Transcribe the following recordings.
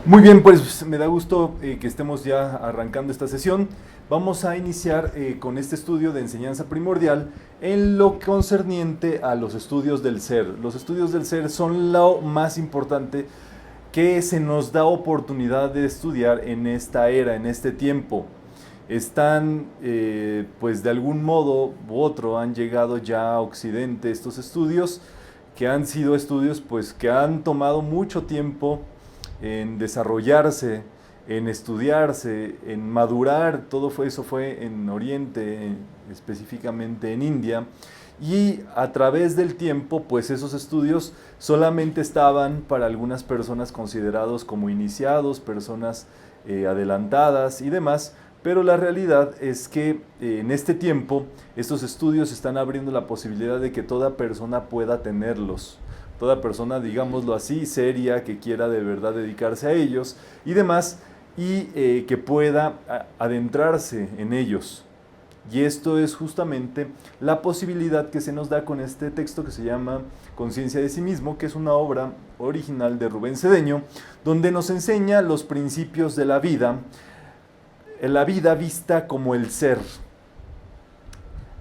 Muy bien, pues me da gusto que estemos ya arrancando esta sesión. Vamos a iniciar con este estudio de enseñanza primordial en lo concerniente a los estudios del ser. Los estudios del ser son lo más importante que se nos da oportunidad de estudiar en esta era, en este tiempo. Están, pues de algún modo u otro, han llegado ya a Occidente estos estudios, que han sido estudios pues que han tomado mucho tiempo en desarrollarse, en estudiarse, en madurar. Eso fue en Oriente, específicamente en India. Y a través del tiempo, pues esos estudios solamente estaban para algunas personas considerados como iniciados, personas adelantadas y demás. Pero la realidad es que en este tiempo estos estudios están abriendo la posibilidad de que toda persona pueda tenerlos. Toda persona, digámoslo así, seria, que quiera de verdad dedicarse a ellos y demás, y que pueda adentrarse en ellos. Y esto es justamente la posibilidad que se nos da con este texto que se llama Conciencia de sí mismo, que es una obra original de Rubén Cedeño, donde nos enseña los principios de la vida vista como el ser.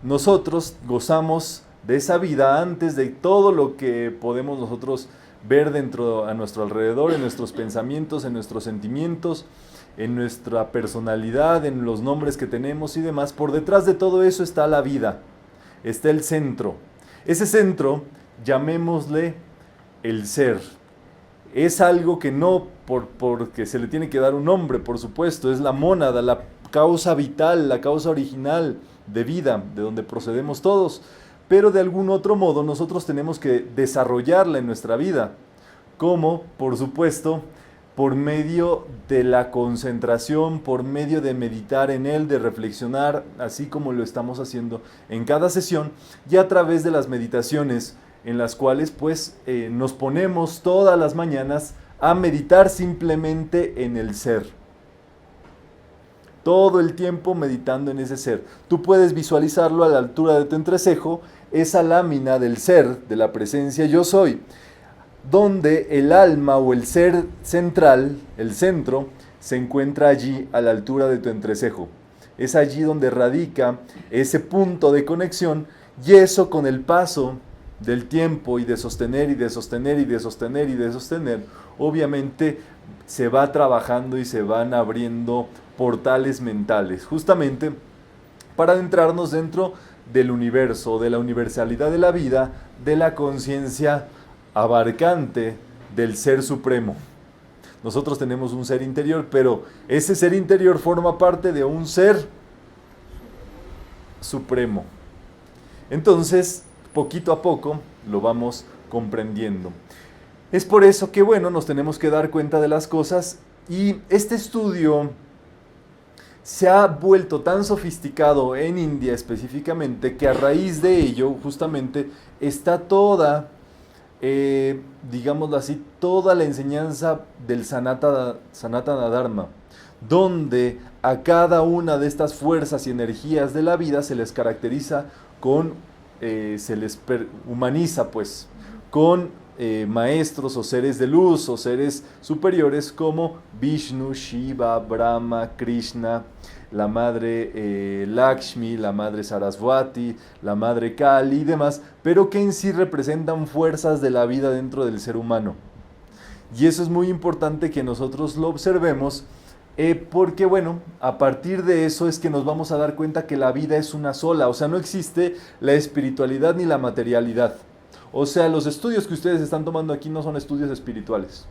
Nosotros gozamos de esa vida antes de todo lo que podemos nosotros ver a nuestro alrededor, en nuestros pensamientos, en nuestros sentimientos, en nuestra personalidad, en los nombres que tenemos y demás. Por detrás de todo eso está la vida, está el centro. Ese centro, llamémosle el ser. Es algo que no porque se le tiene que dar un nombre, por supuesto, es la mónada, la causa vital, la causa original de vida, de donde procedemos todos. Pero de algún otro modo nosotros tenemos que desarrollarla en nuestra vida, como, por supuesto, por medio de la concentración, por medio de meditar en él, de reflexionar, así como lo estamos haciendo en cada sesión, y a través de las meditaciones en las cuales pues nos ponemos todas las mañanas a meditar simplemente en el ser. Todo el tiempo meditando en ese ser. Tú puedes visualizarlo a la altura de tu entrecejo, esa lámina del ser, de la presencia yo soy, donde el alma o el ser central, el centro, se encuentra allí a la altura de tu entrecejo. Es allí donde radica ese punto de conexión, y eso con el paso del tiempo y de sostener y de sostener y de sostener y de sostener, obviamente se va trabajando y se van abriendo portales mentales, justamente para adentrarnos dentro del universo, de la universalidad de la vida, de la conciencia abarcante del ser supremo. Nosotros tenemos un ser interior, pero ese ser interior forma parte de un ser supremo. Entonces, poquito a poco lo vamos comprendiendo. Es por eso que, bueno, nos tenemos que dar cuenta de las cosas, y este estudio se ha vuelto tan sofisticado en India específicamente, que a raíz de ello justamente está toda, digámoslo así, toda la enseñanza del Sanatana Dharma, donde a cada una de estas fuerzas y energías de la vida se les caracteriza se les humaniza pues con maestros o seres de luz o seres superiores como Vishnu, Shiva, Brahma, Krishna, la madre Lakshmi, la madre Saraswati, la madre Kali y demás, pero que en sí representan fuerzas de la vida dentro del ser humano. Y eso es muy importante que nosotros lo observemos, porque bueno, a partir de eso es que nos vamos a dar cuenta que la vida es una sola, o sea, no existe la espiritualidad ni la materialidad. O sea, los estudios que ustedes están tomando aquí no son estudios espirituales,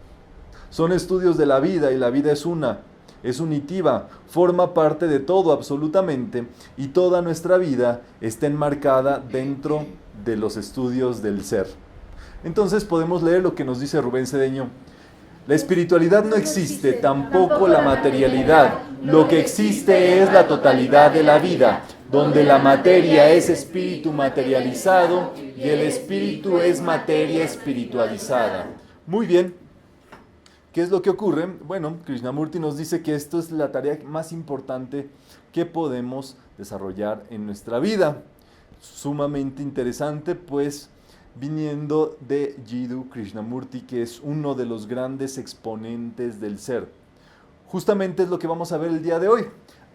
son estudios de la vida, y la vida es una, es unitiva, forma parte de todo absolutamente, y toda nuestra vida está enmarcada dentro de los estudios del ser. Entonces podemos leer lo que nos dice Rubén Cedeño. La espiritualidad no existe, tampoco la materialidad. Lo que existe es la totalidad de la vida, donde la materia es espíritu materializado y el espíritu es materia espiritualizada. Muy bien. ¿Qué es lo que ocurre? Bueno, Krishnamurti nos dice que esto es la tarea más importante que podemos desarrollar en nuestra vida. Sumamente interesante, pues viniendo de Jiddu Krishnamurti, que es uno de los grandes exponentes del ser. Justamente es lo que vamos a ver el día de hoy,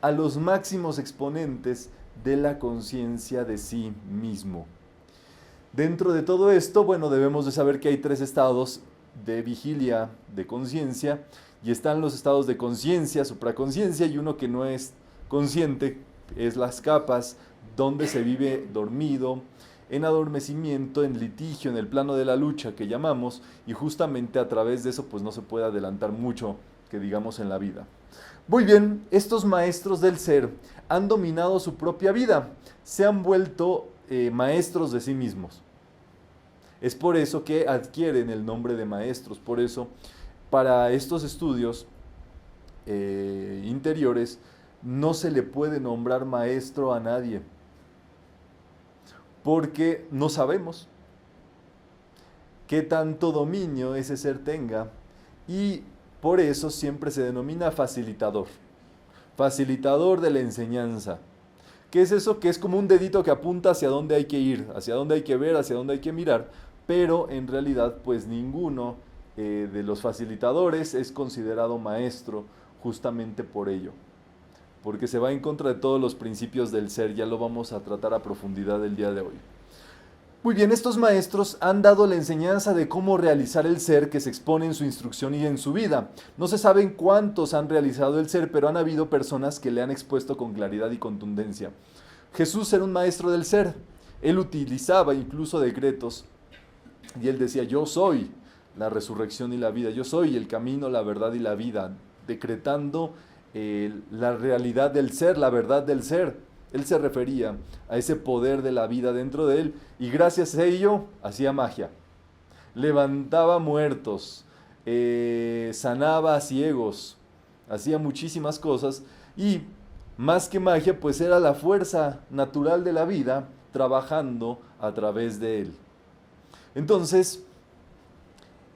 a los máximos exponentes de la conciencia de sí mismo. Dentro de todo esto, bueno, debemos de saber que hay 3 estados de vigilia de conciencia, y están los estados de conciencia, supraconciencia, y uno que no es consciente, es las capas, donde se vive dormido, en adormecimiento, en litigio, en el plano de la lucha que llamamos, y justamente a través de eso pues no se puede adelantar mucho que digamos en la vida. Muy bien, estos maestros del ser han dominado su propia vida, se han vuelto maestros de sí mismos. Es por eso que adquieren el nombre de maestros, por eso para estos estudios interiores no se le puede nombrar maestro a nadie, porque no sabemos qué tanto dominio ese ser tenga, y por eso siempre se denomina facilitador, facilitador de la enseñanza. ¿Qué es eso? Que es como un dedito que apunta hacia dónde hay que ir, hacia dónde hay que ver, hacia dónde hay que mirar, pero en realidad pues ninguno de los facilitadores es considerado maestro justamente por ello, porque se va en contra de todos los principios del ser. Ya lo vamos a tratar a profundidad el día de hoy. Muy bien, estos maestros han dado la enseñanza de cómo realizar el ser que se expone en su instrucción y en su vida. No se saben cuántos han realizado el ser, pero han habido personas que le han expuesto con claridad y contundencia. Jesús era un maestro del ser. Él utilizaba incluso decretos y él decía: yo soy la resurrección y la vida, yo soy el camino, la verdad y la vida, decretando la realidad del ser, la verdad del ser. Él se refería a ese poder de la vida dentro de él, y gracias a ello hacía magia. Levantaba muertos, sanaba a ciegos, hacía muchísimas cosas, y más que magia, pues era la fuerza natural de la vida trabajando a través de él. Entonces,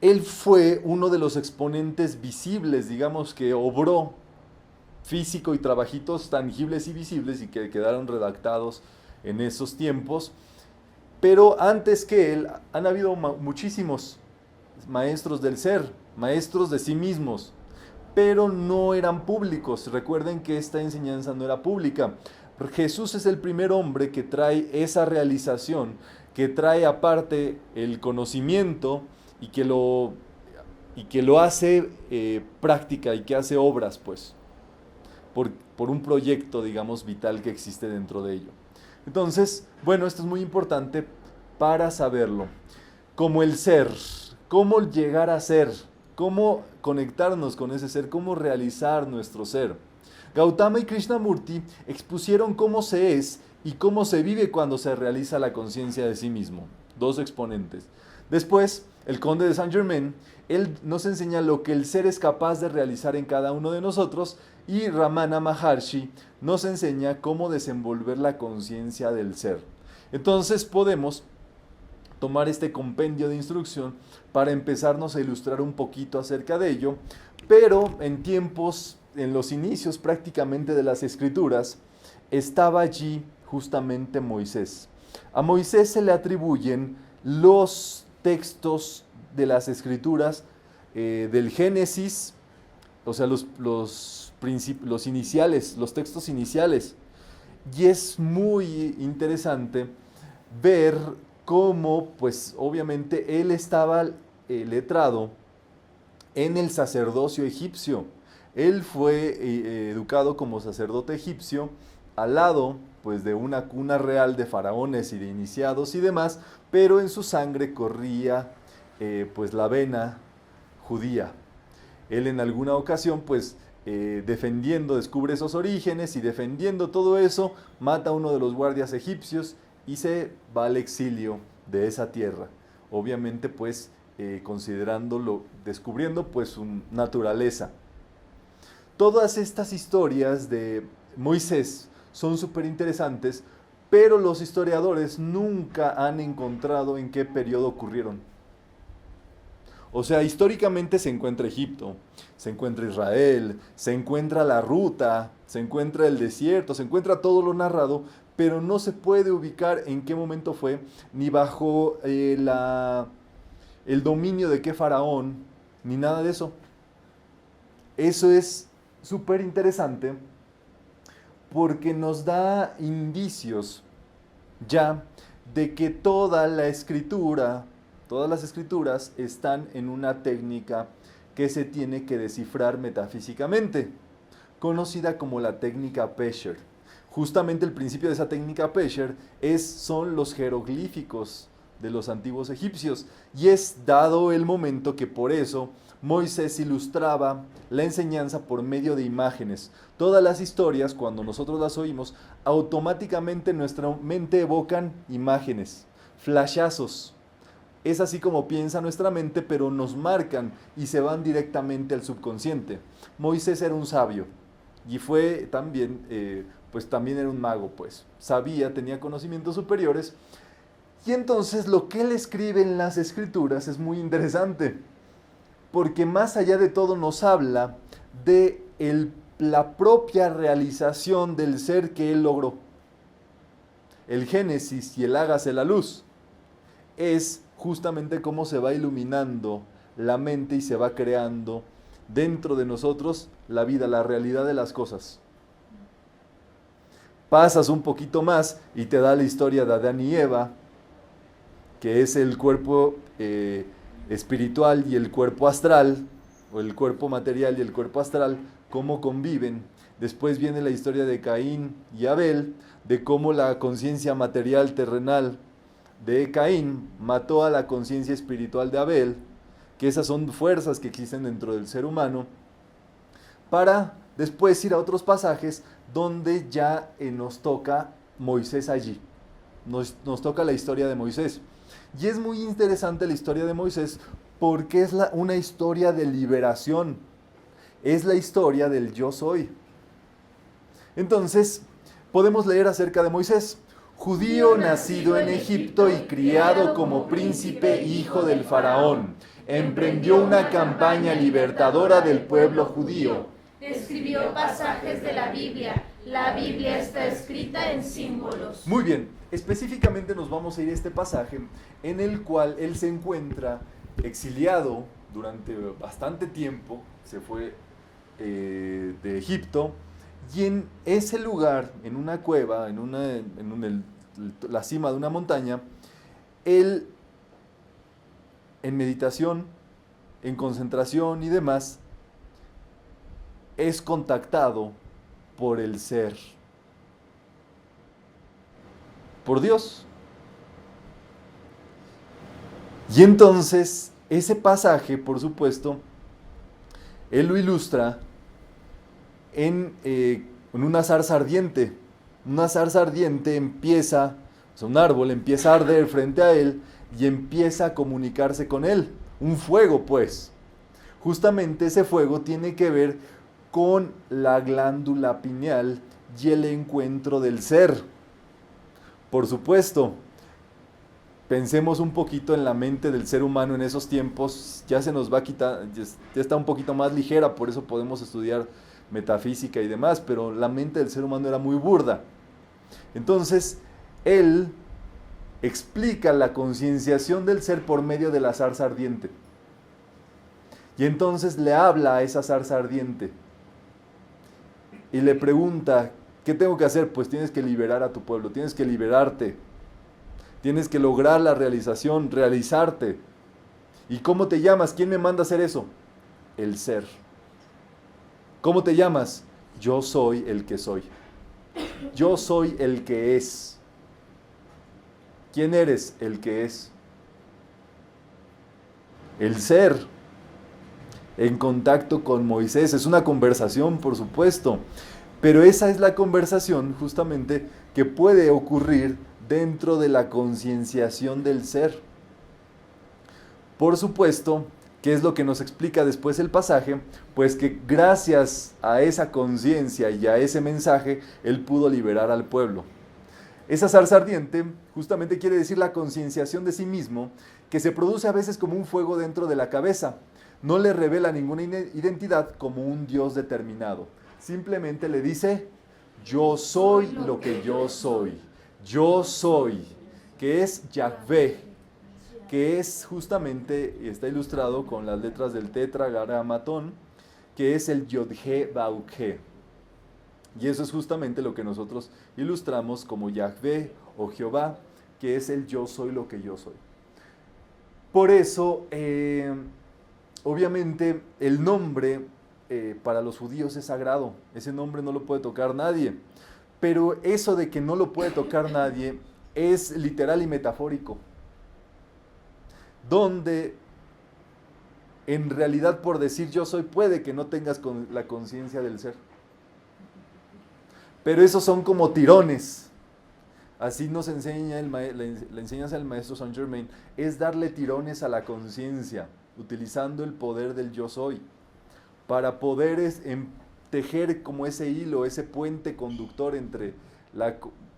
él fue uno de los exponentes visibles, digamos, que obró físico y trabajitos tangibles y visibles y que quedaron redactados en esos tiempos. Pero antes que él han habido muchísimos maestros del ser, maestros de sí mismos, pero no eran públicos. Recuerden que esta enseñanza no era pública. Jesús es el primer hombre que trae esa realización, que trae aparte el conocimiento y que lo hace práctica y que hace obras, pues. Por un proyecto, digamos, vital que existe dentro de ello. Entonces, bueno, esto es muy importante para saberlo. Como el ser, cómo llegar a ser, cómo conectarnos con ese ser, cómo realizar nuestro ser. Gautama y Krishnamurti expusieron cómo se es y cómo se vive cuando se realiza la conciencia de sí mismo. 2 exponentes. Después, el conde de Saint Germain, él nos enseña lo que el ser es capaz de realizar en cada uno de nosotros, y Ramana Maharshi nos enseña cómo desenvolver la conciencia del ser. Entonces podemos tomar este compendio de instrucción para empezarnos a ilustrar un poquito acerca de ello, pero en los inicios prácticamente de las escrituras, estaba allí justamente Moisés. A Moisés se le atribuyen los textos de las escrituras del Génesis, o sea, los iniciales, los textos iniciales. Y es muy interesante ver cómo, pues obviamente, él estaba letrado en el sacerdocio egipcio. Él fue educado como sacerdote egipcio al lado, pues, de una cuna real de faraones y de iniciados y demás, pero en su sangre corría, pues, la vena judía. Él en alguna ocasión, pues, descubre esos orígenes, y defendiendo todo eso, mata a uno de los guardias egipcios y se va al exilio de esa tierra. Obviamente, pues, descubriendo pues su naturaleza. Todas estas historias de Moisés son súper interesantes, pero los historiadores nunca han encontrado en qué periodo ocurrieron. O sea, históricamente se encuentra Egipto, se encuentra Israel, se encuentra la ruta, se encuentra el desierto, se encuentra todo lo narrado, pero no se puede ubicar en qué momento fue, ni bajo el dominio de qué faraón, ni nada de eso. Eso es súper interesante porque nos da indicios ya de que todas las escrituras están en una técnica que se tiene que descifrar metafísicamente, conocida como la técnica Pesher. Justamente el principio de esa técnica Pesher son los jeroglíficos de los antiguos egipcios, y es dado el momento que por eso Moisés ilustraba la enseñanza por medio de imágenes. Todas las historias, cuando nosotros las oímos, automáticamente en nuestra mente evocan imágenes, flashazos. Es así como piensa nuestra mente, pero nos marcan y se van directamente al subconsciente. Moisés era un sabio y fue también, pues también era un mago, pues. Sabía, tenía conocimientos superiores. Y entonces lo que él escribe en las escrituras es muy interesante, porque más allá de todo nos habla de la propia realización del ser que él logró. El Génesis y el hágase la luz es justamente cómo se va iluminando la mente y se va creando dentro de nosotros la vida, la realidad de las cosas. Pasas un poquito más y te da la historia de Adán y Eva, que es el cuerpo espiritual y el cuerpo astral, o el cuerpo material y el cuerpo astral, cómo conviven. Después viene la historia de Caín y Abel, de cómo la conciencia material terrenal de Caín mató a la conciencia espiritual de Abel, que esas son fuerzas que existen dentro del ser humano, para después ir a otros pasajes donde ya nos toca Moisés allí. Nos toca la historia de Moisés. Y es muy interesante la historia de Moisés porque es una historia de liberación. Es la historia del yo soy. Entonces, podemos leer acerca de Moisés. Judío nacido en Egipto y criado como príncipe hijo del faraón, emprendió una campaña libertadora del pueblo judío. Escribió pasajes de la Biblia. La Biblia está escrita en símbolos. Muy bien, específicamente nos vamos a ir a este pasaje en el cual él se encuentra exiliado durante bastante tiempo, se fue de Egipto, y en ese lugar, en una cueva, la cima de una montaña, él, en meditación, en concentración y demás, es contactado por el ser, por Dios. Y entonces, ese pasaje, por supuesto, él lo ilustra en una zarza ardiente. Una zarza ardiente empieza, o sea, un árbol empieza a arder frente a él y empieza a comunicarse con él. Un fuego, pues. Justamente ese fuego tiene que ver con la glándula pineal y el encuentro del ser. Por supuesto, pensemos un poquito en la mente del ser humano en esos tiempos, ya se nos va a quitar, ya está un poquito más ligera, por eso podemos estudiar metafísica y demás, pero la mente del ser humano era muy burda. Entonces, él explica la concienciación del ser por medio de la zarza ardiente. Y entonces le habla a esa zarza ardiente y le pregunta, ¿qué tengo que hacer? Pues tienes que liberar a tu pueblo, tienes que liberarte, tienes que lograr la realización, realizarte. ¿Y cómo te llamas? ¿Quién me manda a hacer eso? El ser. ¿Cómo te llamas? Yo soy el que soy. Yo soy el que es. ¿Quién eres? El que es. El ser. En contacto con Moisés. Es una conversación, por supuesto. Pero esa es la conversación justamente que puede ocurrir dentro de la concienciación del ser. Por supuesto, ¿qué es lo que nos explica después el pasaje? Pues que gracias a esa conciencia y a ese mensaje, él pudo liberar al pueblo. Esa zarza ardiente justamente quiere decir la concienciación de sí mismo, que se produce a veces como un fuego dentro de la cabeza. No le revela ninguna identidad como un Dios determinado. Simplemente le dice, Yo soy lo que yo soy. Yo soy, que es Yahvé, que es justamente, está ilustrado con las letras del tetragramatón, que es el Yod-He Bauk-He. Y eso es justamente lo que nosotros ilustramos como Yahvé o Jehová, que es el yo soy lo que yo soy. Por eso, obviamente, el nombre para los judíos es sagrado. Ese nombre no lo puede tocar nadie. Pero eso de que no lo puede tocar nadie es literal y metafórico. Donde en realidad por decir yo soy puede que no tengas la conciencia del ser. Pero esos son como tirones. Así nos enseña la enseñanza del maestro Saint Germain, es darle tirones a la conciencia, utilizando el poder del yo soy, para poder tejer como ese hilo, ese puente conductor entre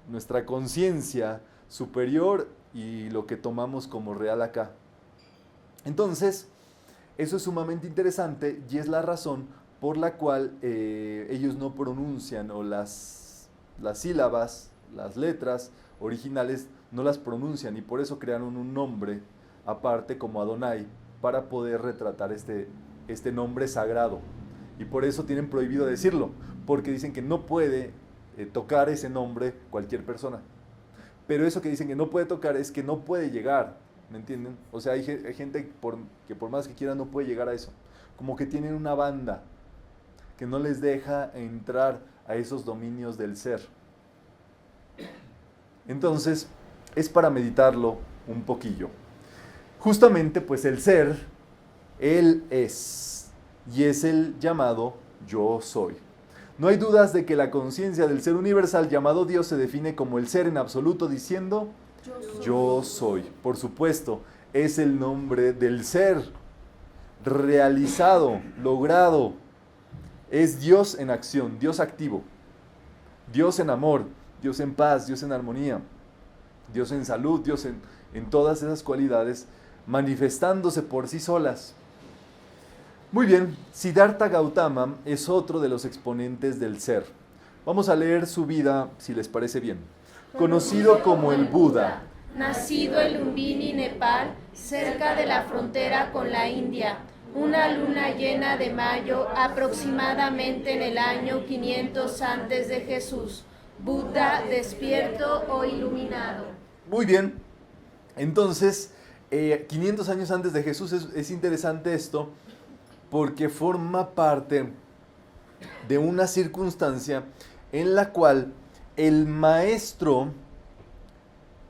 nuestra conciencia superior y lo que tomamos como real acá. Entonces, eso es sumamente interesante y es la razón por la cual ellos no pronuncian o las sílabas, las letras originales no las pronuncian y por eso crearon un nombre aparte como Adonai para poder retratar este nombre sagrado. Y por eso tienen prohibido decirlo, porque dicen que no puede tocar ese nombre cualquier persona. Pero eso que dicen que no puede tocar es que no puede llegar, ¿me entienden? O sea, hay gente que por más que quiera no puede llegar a eso. Como que tienen una banda que no les deja entrar a esos dominios del ser. Entonces, es para meditarlo un poquillo. Justamente, pues el ser, Él es, y es el llamado yo soy. No hay dudas de que la conciencia del ser universal llamado Dios se define como el ser en absoluto diciendo yo soy. Por supuesto, es el nombre del ser realizado, logrado. Es Dios en acción, Dios activo, Dios en amor, Dios en paz, Dios en armonía, Dios en salud, Dios en todas esas cualidades manifestándose por sí solas. Muy bien, Siddhartha Gautama es otro de los exponentes del ser. Vamos a leer su vida, si les parece bien. Conocido como el Buda. Nacido en Lumbini, Nepal, cerca de la frontera con la India, una luna llena de mayo, aproximadamente en el año 500 antes de Jesús. Buda despierto o iluminado. Muy bien, entonces, 500 años antes de Jesús es interesante esto, porque forma parte de una circunstancia en la cual el maestro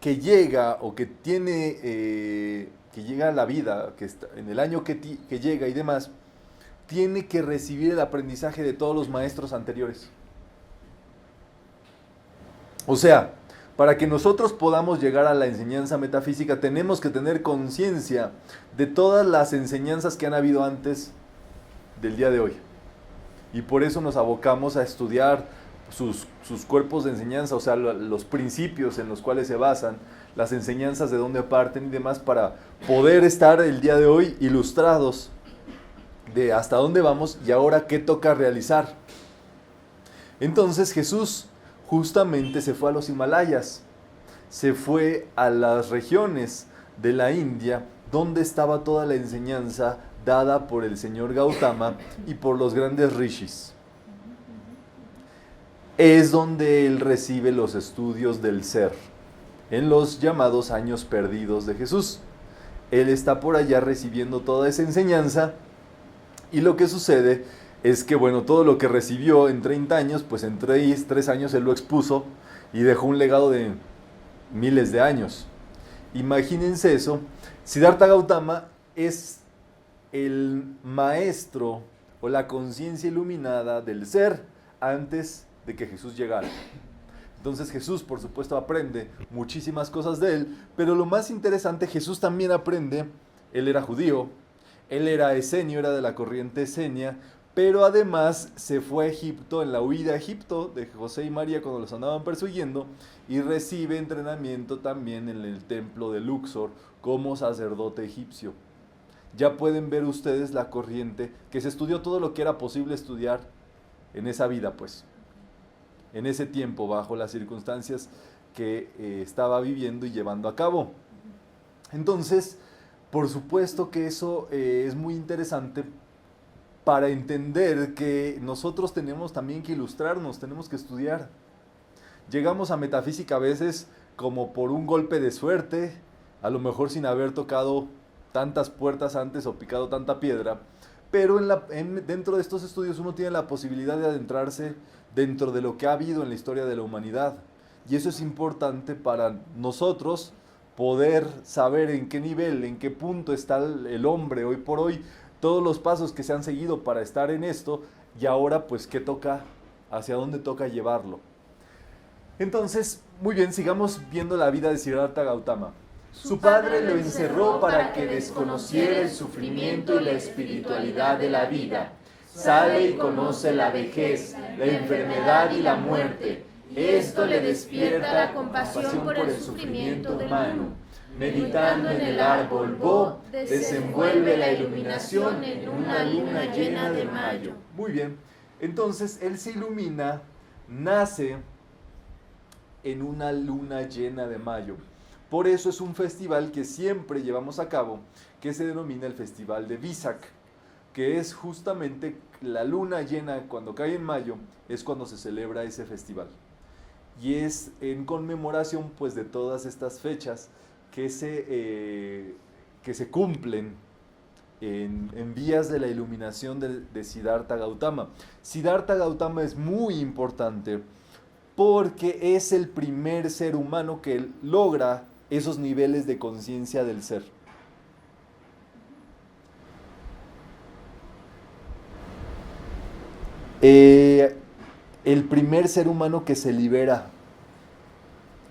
que llega o que tiene, que llega a la vida, que está en el año que llega y demás, tiene que recibir el aprendizaje de todos los maestros anteriores. O sea, para que nosotros podamos llegar a la enseñanza metafísica, tenemos que tener conciencia de todas las enseñanzas que han habido antes del día de hoy. Y por eso nos abocamos a estudiar sus cuerpos de enseñanza, o sea, los principios en los cuales se basan, las enseñanzas de dónde parten y demás, para poder estar el día de hoy ilustrados de hasta dónde vamos y ahora qué toca realizar. Entonces Jesús justamente se fue a los Himalayas, se fue a las regiones de la India, donde estaba toda la enseñanza dada por el señor Gautama y por los grandes rishis. Es donde él recibe los estudios del ser, en los llamados años perdidos de Jesús. Él está por allá recibiendo toda esa enseñanza y lo que sucede es que, bueno, todo lo que recibió en 30 años, pues en 3 años él lo expuso y dejó un legado de miles de años. Imagínense eso. Siddhartha Gautama es el maestro o la conciencia iluminada del ser antes de que Jesús llegara. Entonces Jesús, por supuesto, aprende muchísimas cosas de él, pero lo más interesante, Jesús también aprende, él era judío, él era esenio, era de la corriente esenia, pero además se fue a Egipto, en la huida a Egipto de José y María cuando los andaban persiguiendo, y recibe entrenamiento también en el templo de Luxor como sacerdote egipcio. Ya pueden ver ustedes la corriente, que se estudió todo lo que era posible estudiar en esa vida, pues. en ese tiempo bajo las circunstancias que estaba viviendo y llevando a cabo. Entonces, por supuesto que eso es muy interesante para entender que nosotros tenemos también que ilustrarnos, tenemos que estudiar. Llegamos a metafísica a veces como por un golpe de suerte, a lo mejor sin haber tocado tantas puertas antes o picado tanta piedra, pero dentro de estos estudios uno tiene la posibilidad de adentrarse dentro de lo que ha habido en la historia de la humanidad. Y eso es importante para nosotros poder saber en qué nivel, en qué punto está el hombre hoy por hoy, todos los pasos que se han seguido para estar en esto, y ahora pues qué toca, hacia dónde toca llevarlo. Entonces, muy bien, sigamos viendo la vida de Siddhartha Gautama. Su padre lo encerró para que desconociera el sufrimiento y la espiritualidad de la vida. Sale y conoce la vejez, la enfermedad y la muerte. Esto le despierta la compasión por el sufrimiento humano. Meditando en el árbol Bo, desenvuelve la iluminación en una luna llena de mayo. Muy bien, entonces él se ilumina, nace en una luna llena de mayo. Por eso es un festival que siempre llevamos a cabo, que se denomina el Festival de Visak, que es justamente la luna llena, cuando cae en mayo, es cuando se celebra ese festival. Y es en conmemoración pues de todas estas fechas que se cumplen en vías de la iluminación de Siddhartha Gautama. Siddhartha Gautama es muy importante porque es el primer ser humano que logra esos niveles de conciencia del ser. El primer ser humano que se libera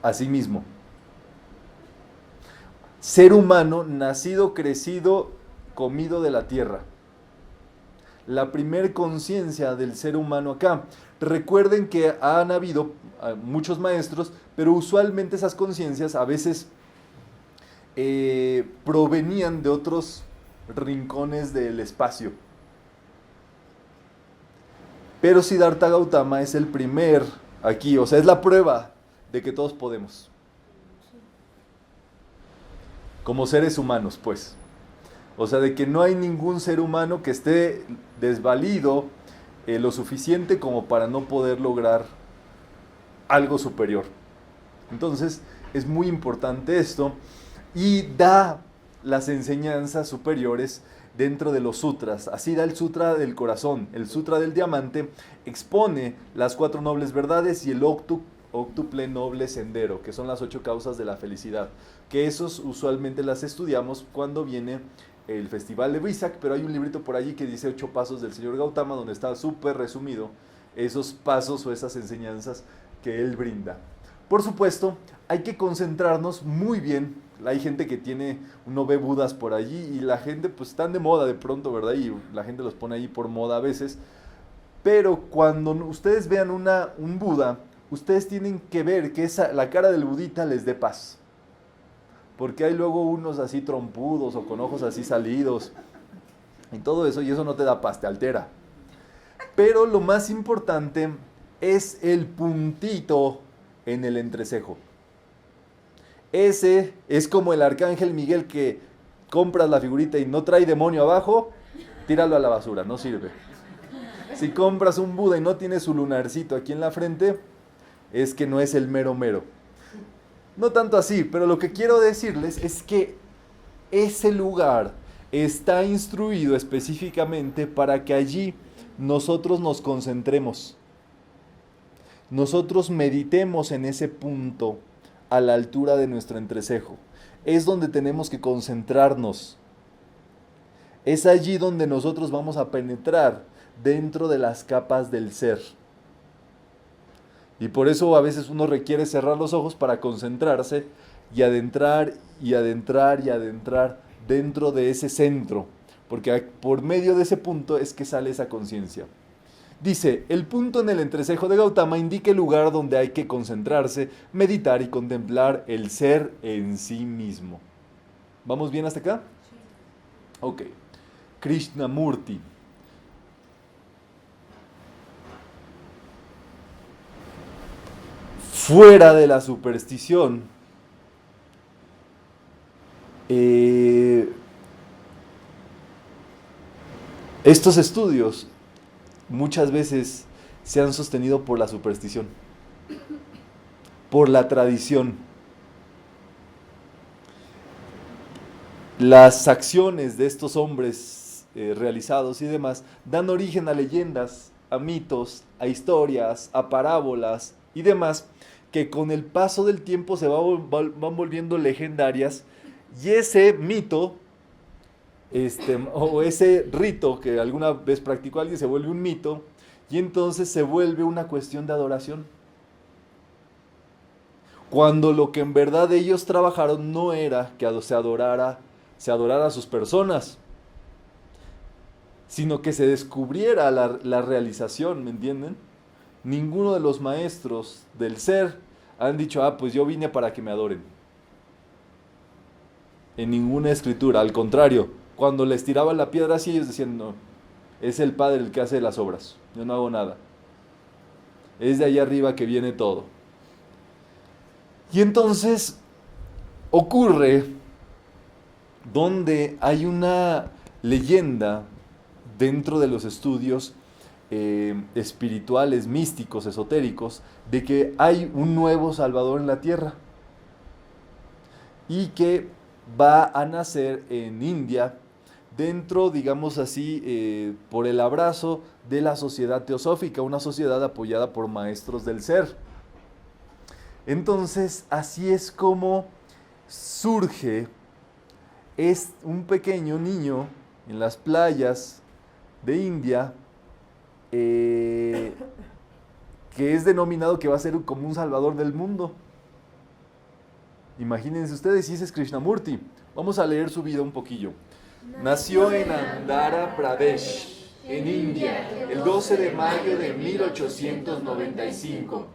a sí mismo. Ser humano nacido, crecido, comido de la tierra. La primer conciencia del ser humano acá. Recuerden que han habido muchos maestros, pero usualmente esas conciencias a veces provenían de otros rincones del espacio. Pero Siddhartha Gautama es el primer aquí, o sea, es la prueba de que todos podemos. Como seres humanos, pues. O sea, de que no hay ningún ser humano que esté desvalido lo suficiente como para no poder lograr algo superior. Entonces, es muy importante esto y da las enseñanzas superiores dentro de los sutras. Así da el sutra del corazón, el sutra del diamante expone las 4 nobles verdades y el octuple noble sendero, que son las 8 causas de la felicidad, que esos usualmente las estudiamos cuando viene el festival de Visak, pero hay un librito por allí que dice 8 pasos del señor Gautama, donde está súper resumido esos pasos o esas enseñanzas que él brinda. Por supuesto, hay que concentrarnos muy bien. Hay gente que uno ve budas por allí y la gente pues están de moda de pronto, ¿verdad? Y la gente los pone ahí por moda a veces. Pero cuando ustedes vean un Buda, ustedes tienen que ver que la cara del budita les dé paz. Porque hay luego unos así trompudos o con ojos así salidos y todo eso, y eso no te da paz, te altera. Pero lo más importante es el puntito en el entrecejo. Ese es como el arcángel Miguel que compras la figurita y no trae demonio abajo, tíralo a la basura, no sirve. Si compras un Buda y no tiene su lunarcito aquí en la frente, es que no es el mero mero. No tanto así, pero lo que quiero decirles es que ese lugar está instruido específicamente para que allí nosotros nos concentremos. Nosotros meditemos en ese punto a la altura de nuestro entrecejo. Es donde tenemos que concentrarnos. Es allí donde nosotros vamos a penetrar dentro de las capas del ser. Y por eso a veces uno requiere cerrar los ojos para concentrarse y adentrar y adentrar y adentrar dentro de ese centro, porque por medio de ese punto es que sale esa conciencia. Dice, el punto en el entrecejo de Gautama indica el lugar donde hay que concentrarse, meditar y contemplar el ser en sí mismo. ¿Vamos bien hasta acá? Sí. Ok. Krishnamurti. fuera de la superstición, estos estudios muchas veces se han sostenido por la superstición, por la tradición. Las acciones de estos hombres realizados y demás dan origen a leyendas, a mitos, a historias, a parábolas y demás, que con el paso del tiempo se van volviendo legendarias, y ese mito o ese rito que alguna vez practicó alguien se vuelve un mito, y entonces se vuelve una cuestión de adoración. Cuando lo que en verdad ellos trabajaron no era que se adorara a sus personas, sino que se descubriera la realización, ¿me entienden? Ninguno de los maestros del ser han dicho, pues yo vine para que me adoren. En ninguna escritura, al contrario, cuando les tiraban la piedra así, ellos decían, no, es el Padre el que hace las obras, yo no hago nada. Es de allá arriba que viene todo. Y entonces ocurre donde hay una leyenda dentro de los estudios espirituales, místicos, esotéricos, de que hay un nuevo Salvador en la tierra y que va a nacer en India dentro, digamos así, por el abrazo de la sociedad teosófica, una sociedad apoyada por maestros del ser. Entonces, así es como surge un pequeño niño en las playas de India, que es denominado que va a ser como un salvador del mundo. Imagínense ustedes, si ese es Krishnamurti. Vamos a leer su vida un poquillo. Nació en Andhra Pradesh, en India, el 12 de mayo de 1895.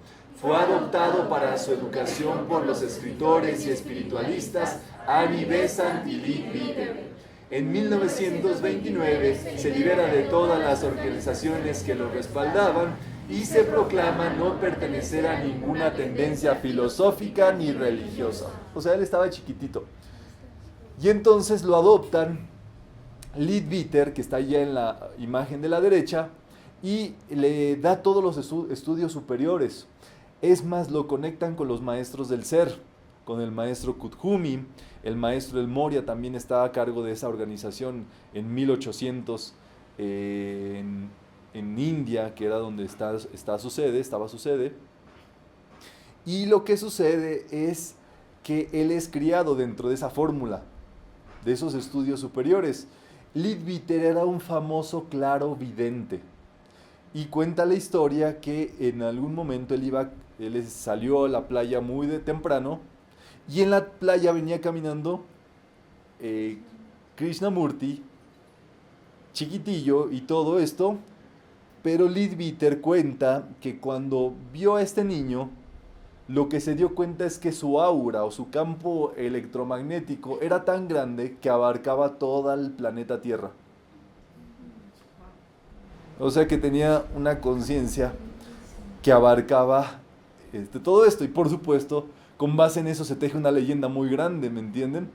Fue adoptado para su educación por los escritores y espiritualistas Annie Besant y Lead Beater. En 1929 se libera de todas las organizaciones que lo respaldaban y se proclama no pertenecer a ninguna tendencia filosófica ni religiosa. O sea, él estaba chiquitito. Y entonces lo adoptan Lead Beater, que está allá en la imagen de la derecha, y le da todos los estudios superiores. Es más, lo conectan con los maestros del ser, con el maestro Kuthumi. El maestro El Moria también estaba a cargo de esa organización en 1800 en India, que era donde estaba su sede. Y lo que sucede es que él es criado dentro de esa fórmula, de esos estudios superiores. Leadbeater era un famoso claro vidente. Y cuenta la historia que en algún momento él salió a la playa muy de temprano, y en la playa venía caminando Krishnamurti, chiquitillo y todo esto, pero Leadbeater cuenta que cuando vio a este niño, lo que se dio cuenta es que su aura o su campo electromagnético era tan grande que abarcaba todo el planeta Tierra. O sea que tenía una conciencia que abarcaba todo esto, y por supuesto, con base en eso se teje una leyenda muy grande, ¿me entienden?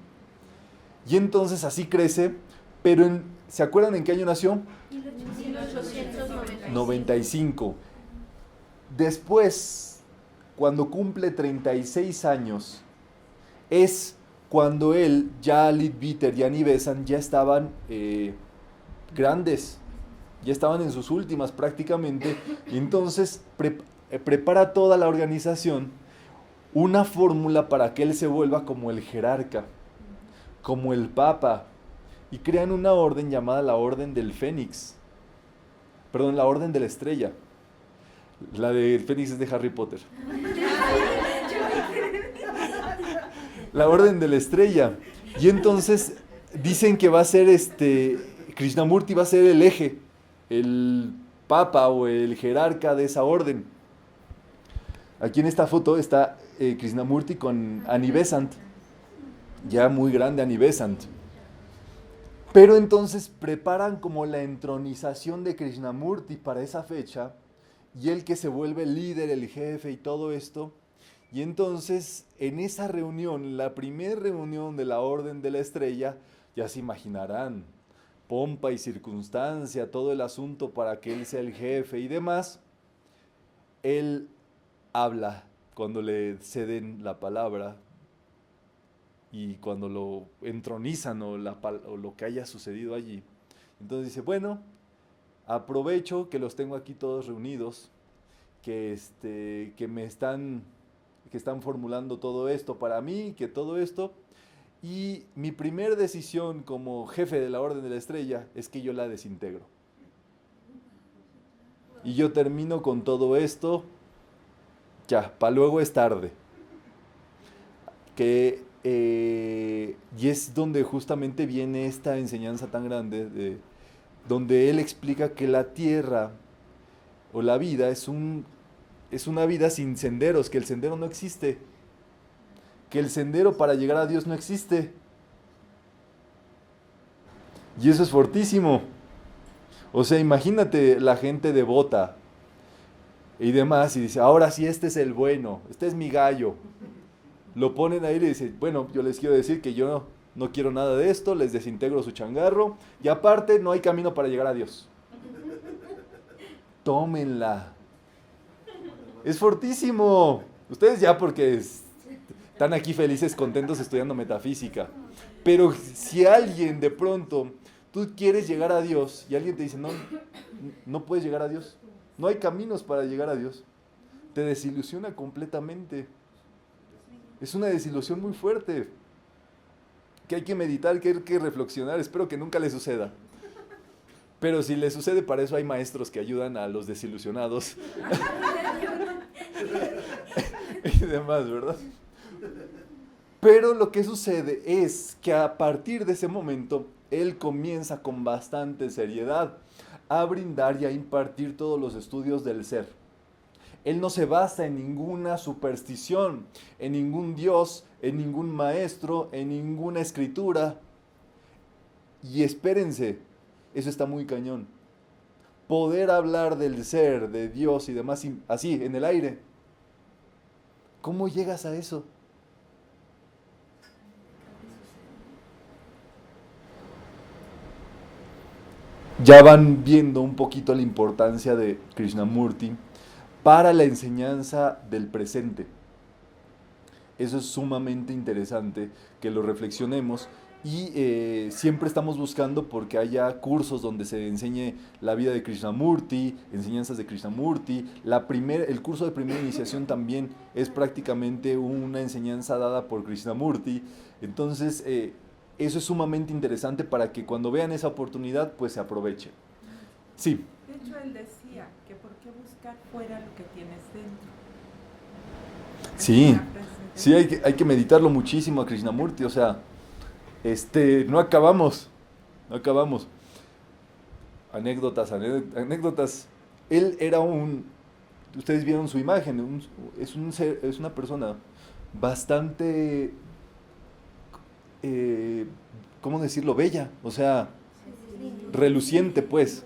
Y entonces así crece, pero ¿se acuerdan en qué año nació? 1895. Después, cuando cumple 36 años, es cuando él, ya Leadbeater y Annie Besant ya estaban grandes, ya estaban en sus últimas prácticamente, y entonces prepara toda la organización una fórmula para que él se vuelva como el jerarca, como el papa, y crean una orden llamada la Orden del Fénix, la Orden de la Estrella. La del Fénix es de Harry Potter. La Orden de la Estrella. Y entonces dicen que va a ser Krishnamurti va a ser el eje, el papa o el jerarca de esa orden. Aquí en esta foto está Krishnamurti con Annie Besant, ya muy grande Annie Besant. Pero entonces preparan como la entronización de Krishnamurti para esa fecha, y él que se vuelve el líder, el jefe y todo esto, Y entonces, en esa reunión, la primera reunión de la Orden de la Estrella, ya se imaginarán, pompa y circunstancia, todo el asunto para que él sea el jefe y demás, él habla cuando le ceden la palabra y cuando lo entronizan o lo que haya sucedido allí. Entonces dice, bueno, aprovecho que los tengo aquí todos reunidos, que están formulando todo esto para mí, que todo esto, y mi primer decisión como jefe de la Orden de la Estrella es que yo la desintegro. Y yo termino con todo esto, ya, para luego es tarde. Y es donde justamente viene esta enseñanza tan grande, donde él explica que la tierra o la vida es una vida sin senderos, que el sendero no existe, que el sendero para llegar a Dios no existe. Y eso es fortísimo. O sea, imagínate la gente devota y demás y dice, ahora sí, este es el bueno, este es mi gallo. Lo ponen ahí y le dicen, bueno, yo les quiero decir que yo no quiero nada de esto, les desintegro su changarro y aparte no hay camino para llegar a Dios. Tómenla. Es fortísimo. Ustedes ya porque están aquí felices, contentos estudiando metafísica. Pero si alguien de pronto, tú quieres llegar a Dios y alguien te dice, no, no puedes llegar a Dios. No hay caminos para llegar a Dios. Te desilusiona completamente. Es una desilusión muy fuerte. Que hay que meditar, que hay que reflexionar. Espero que nunca le suceda. Pero si le sucede, para eso hay maestros que ayudan a los desilusionados. Y demás, ¿verdad? Pero lo que sucede es que a partir de ese momento, él comienza con bastante seriedad a brindar y a impartir todos los estudios del ser. Él no se basa en ninguna superstición, en ningún dios, en ningún maestro, en ninguna escritura. Y espérense, eso está muy cañón. Poder hablar del ser, de Dios y demás, así, en el aire. ¿Cómo llegas a eso? Ya van viendo un poquito la importancia de Krishnamurti para la enseñanza del presente. Eso es sumamente interesante que lo reflexionemos y siempre estamos buscando porque haya cursos donde se enseñe la vida de Krishnamurti, enseñanzas de Krishnamurti. El curso de primera iniciación también es prácticamente una enseñanza dada por Krishnamurti. Entonces, eso es sumamente interesante para que cuando vean esa oportunidad, pues se aproveche. Sí. De hecho, él decía que por qué buscar fuera lo que tienes dentro. Sí, sí, hay que meditarlo muchísimo a Krishnamurti, o sea, no acabamos. Anécdotas. Él era ustedes vieron su imagen, es una persona bastante, ¿cómo decirlo? Bella, o sea, reluciente, pues.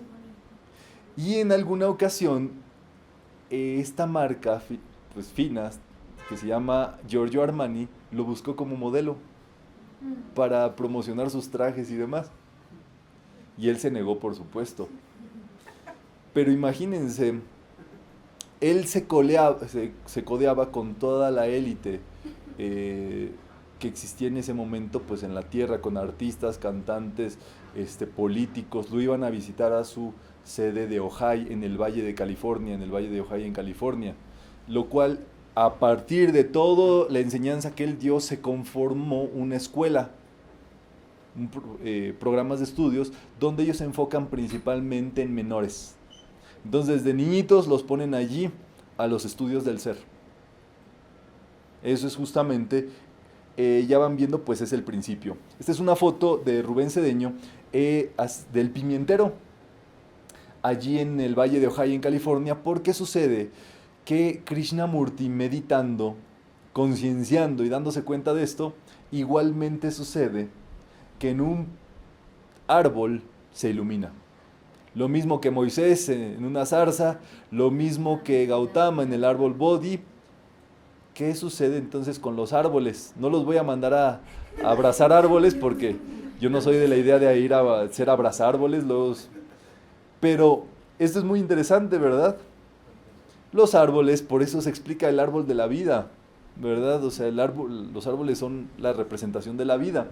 Y en alguna ocasión, esta marca, pues finas, que se llama Giorgio Armani, lo buscó como modelo para promocionar sus trajes y demás. Y él se negó, por supuesto. Pero imagínense, él se codeaba con toda la élite que existía en ese momento, pues en la tierra, con artistas, cantantes, políticos. Lo iban a visitar a su sede de Ojai en el Valle de Ojai en California, lo cual a partir de toda la enseñanza que él dio se conformó una escuela, programas de estudios donde ellos se enfocan principalmente en menores. Entonces desde niñitos los ponen allí a los estudios del ser. Eso es justamente, ya van viendo, pues es el principio. Esta es una foto de Rubén Cedeño del Pimientero, allí en el Valle de Ojai en California. ¿Por qué sucede? Que Krishnamurti, meditando, concienciando y dándose cuenta de esto, igualmente sucede que en un árbol se ilumina. Lo mismo que Moisés en una zarza, lo mismo que Gautama en el árbol Bodhi, ¿qué sucede entonces con los árboles? No los voy a mandar a abrazar árboles porque yo no soy de la idea de ir a hacer abrazárboles, pero esto es muy interesante, ¿verdad? Los árboles, por eso se explica el árbol de la vida, ¿verdad? O sea, los árboles son la representación de la vida.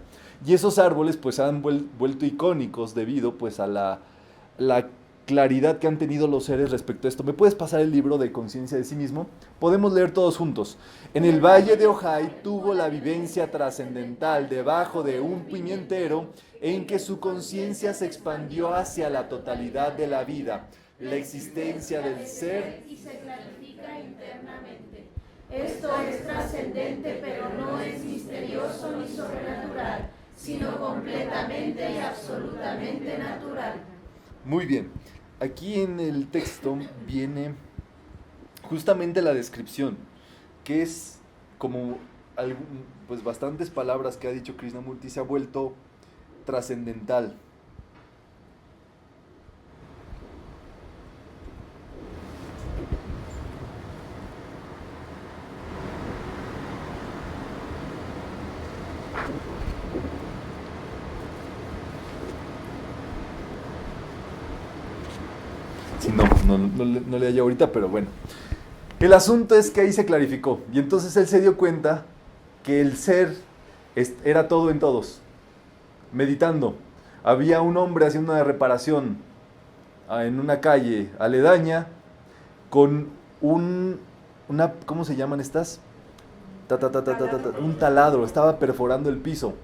Y esos árboles pues han vuelto icónicos debido pues a la claridad que han tenido los seres respecto a esto. ¿Me puedes pasar el libro de Conciencia de sí mismo? Podemos leer todos juntos. En el valle de Ojai tuvo la vivencia trascendental debajo de un pimientero en que su conciencia se expandió hacia la totalidad de la vida, la existencia del ser y se clarifica internamente. Esto es trascendente, pero no es misterioso ni sobrenatural, sino completamente y absolutamente natural. Muy bien. Aquí en el texto viene justamente la descripción, que es como pues bastantes palabras que ha dicho Krishnamurti, se ha vuelto trascendental. Sí, no le hallo ahorita, pero bueno. El asunto es que ahí se clarificó. Y entonces él se dio cuenta que el ser era todo en todos. Meditando. Había un hombre haciendo una reparación en una calle aledaña con ¿cómo se llaman estas? Un taladro. Estaba perforando el piso.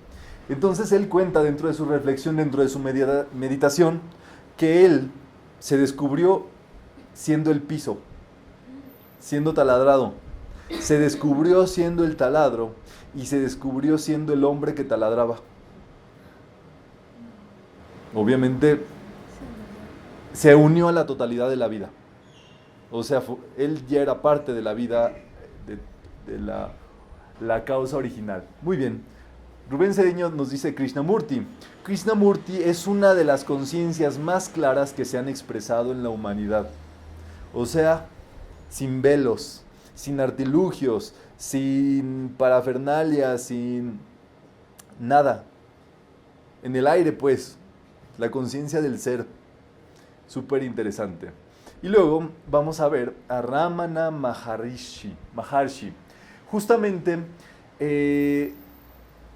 Entonces él cuenta dentro de su reflexión, dentro de su meditación, que él se descubrió siendo el piso, siendo taladrado. Se descubrió siendo el taladro y se descubrió siendo el hombre que taladraba. Obviamente se unió a la totalidad de la vida. O sea, él ya era parte de la vida, de la causa original. Muy bien. Rubén Cedeño nos dice Krishnamurti. Krishnamurti es una de las conciencias más claras que se han expresado en la humanidad. O sea, sin velos, sin artilugios, sin parafernalia, sin nada. En el aire, pues, la conciencia del ser. Súper interesante. Y luego vamos a ver a Ramana Maharshi. Justamente,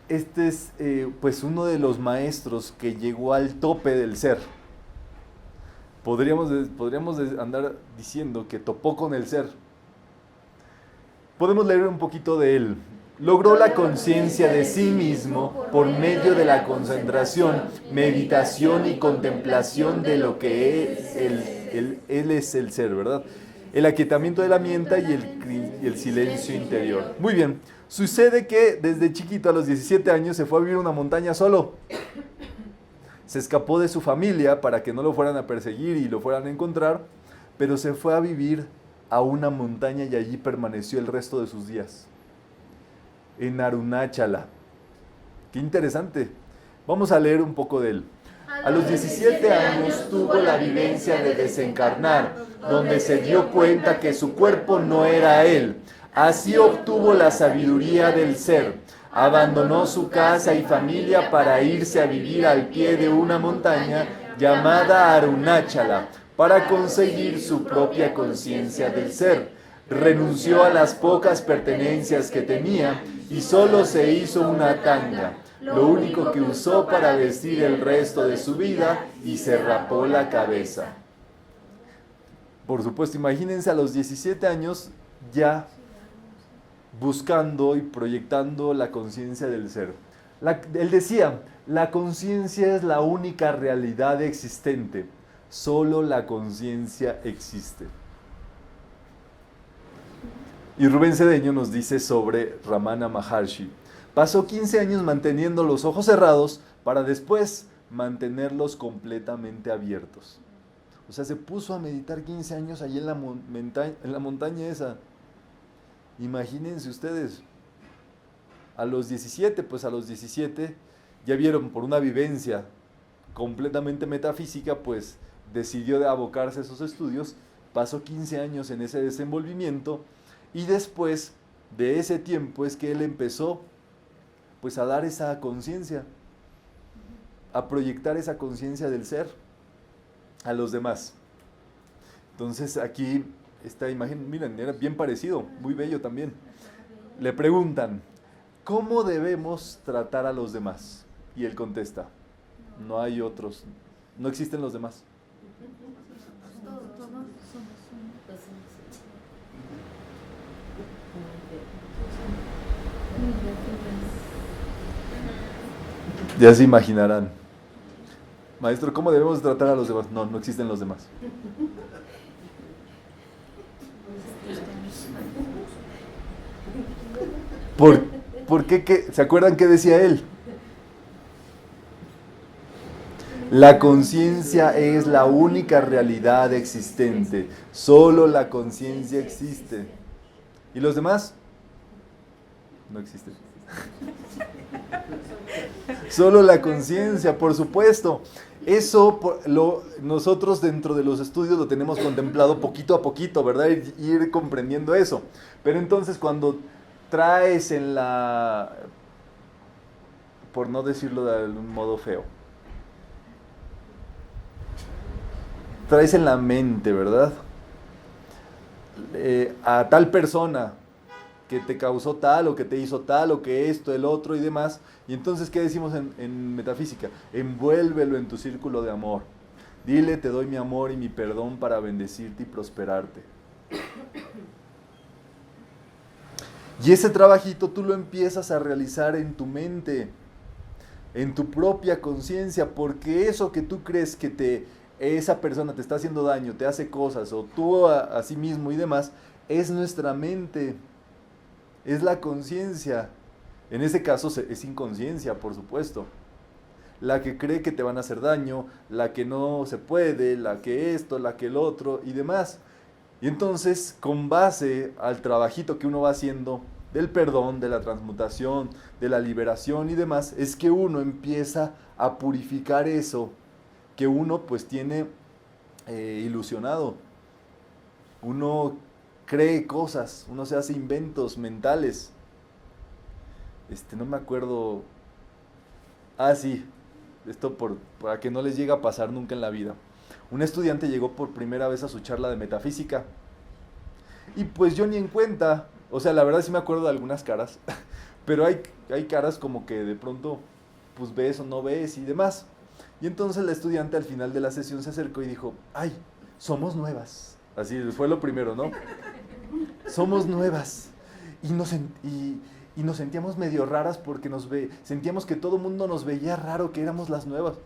este es pues uno de los maestros que llegó al tope del ser. Podríamos andar diciendo que topó con el ser. Podemos leer un poquito de él. Logró la conciencia de sí mismo por medio de la concentración, meditación y contemplación de lo que es él es el ser, ¿verdad? El aquietamiento de la mente y el silencio interior. Muy bien. Sucede que desde chiquito, a los 17 años, se fue a vivir a una montaña solo. Se escapó de su familia para que no lo fueran a perseguir y lo fueran a encontrar, pero se fue a vivir a una montaña y allí permaneció el resto de sus días. En Arunachala. Qué interesante. Vamos a leer un poco de él. A los 17 años tuvo la vivencia de desencarnar, donde se dio cuenta que su cuerpo no era él. Así obtuvo la sabiduría del ser. Abandonó su casa y familia para irse a vivir al pie de una montaña llamada Arunachala, para conseguir su propia conciencia del ser. Renunció a las pocas pertenencias que tenía y solo se hizo una tanga, lo único que usó para vestir el resto de su vida, y se rapó la cabeza. Por supuesto, imagínense a los 17 años ya buscando y proyectando la conciencia del ser. Él decía, la conciencia es la única realidad existente, solo la conciencia existe. Y Rubén Cedeño nos dice sobre Ramana Maharshi. Pasó 15 años manteniendo los ojos cerrados para después mantenerlos completamente abiertos. O sea, se puso a meditar 15 años allí en la montaña esa. Imagínense ustedes, a los 17 ya vieron, por una vivencia completamente metafísica, pues decidió de abocarse a esos estudios, pasó 15 años en ese desenvolvimiento y después de ese tiempo es que él empezó pues a dar esa conciencia, a proyectar esa conciencia del ser a los demás. Entonces aquí esta imagen, miren, era bien parecido, muy bello también. Le preguntan, ¿cómo debemos tratar a los demás? Y él contesta, no hay otros, no existen los demás. Ya se imaginarán. Maestro, ¿cómo debemos tratar a los demás? No, no existen los demás. ¿Por qué? ¿Se acuerdan qué decía él? La conciencia es la única realidad existente. Solo la conciencia existe. ¿Y los demás? No existen. Solo la conciencia, por supuesto. Eso nosotros dentro de los estudios lo tenemos contemplado poquito a poquito, ¿verdad? Ir comprendiendo eso. Pero entonces cuando traes en la, por no decirlo de algún modo feo, traes en la mente, ¿verdad? A tal persona que te causó tal o que te hizo tal o que esto, el otro y demás. Y entonces, ¿qué decimos en metafísica? Envuélvelo en tu círculo de amor. Dile, te doy mi amor y mi perdón para bendecirte y prosperarte. Y ese trabajito tú lo empiezas a realizar en tu mente, en tu propia conciencia, porque eso que tú crees que esa persona te está haciendo daño, te hace cosas, o tú a sí mismo y demás, es nuestra mente. Es la conciencia. En ese caso es inconsciencia, por supuesto. La que cree que te van a hacer daño, la que no se puede, la que esto, la que el otro y demás. Y entonces, con base al trabajito que uno va haciendo del perdón, de la transmutación, de la liberación y demás, es que uno empieza a purificar eso que uno pues tiene ilusionado. Uno cree cosas, uno se hace inventos mentales. No me acuerdo. Sí, esto para que no les llegue a pasar nunca en la vida. Un estudiante llegó por primera vez a su charla de metafísica. Y pues yo ni en cuenta, o sea, la verdad sí me acuerdo de algunas caras, pero hay caras como que de pronto pues ves o no ves y demás. Y entonces la estudiante al final de la sesión se acercó y dijo, ¡ay, somos nuevas! Así fue lo primero, ¿no? Somos nuevas. Y nos sentíamos medio raras porque sentíamos que todo el mundo nos veía raro, que éramos las nuevas.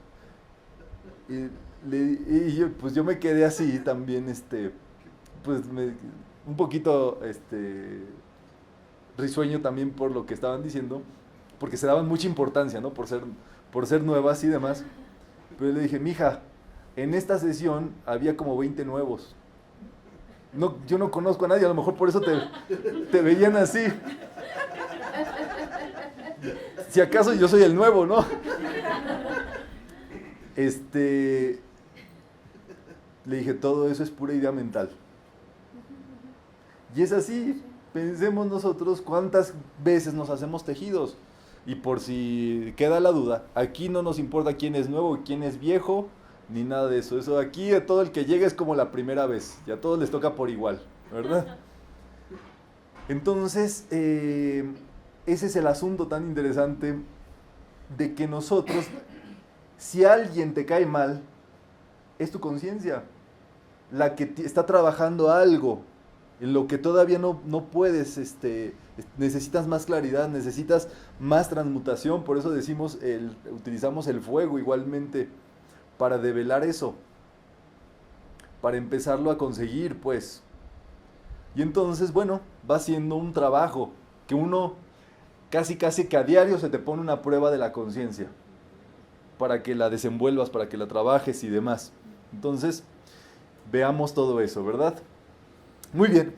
Pues yo me quedé así también, pues un poquito risueño también por lo que estaban diciendo, porque se daban mucha importancia, ¿no? Por ser nuevas y demás. Pero le dije, mija, en esta sesión había como 20 nuevos. No, yo no conozco a nadie, a lo mejor por eso te veían así. Si acaso yo soy el nuevo, ¿no? Le dije, todo eso es pura idea mental. Y es así, pensemos nosotros cuántas veces nos hacemos tejidos. Y por si queda la duda, aquí no nos importa quién es nuevo, quién es viejo, ni nada de eso. Eso aquí a todo el que llega es como la primera vez. Y a todos les toca por igual, ¿verdad? Entonces, ese es el asunto tan interesante de que nosotros, si alguien te cae mal, es tu conciencia la que está trabajando algo en lo que todavía no puedes, necesitas más claridad, necesitas más transmutación. Por eso utilizamos el fuego igualmente para develar eso, para empezarlo a conseguir, pues. Y entonces, bueno, va siendo un trabajo que uno casi que a diario se te pone una prueba de la conciencia para que la desenvuelvas, para que la trabajes y demás. Entonces, veamos todo eso, ¿verdad? Muy bien.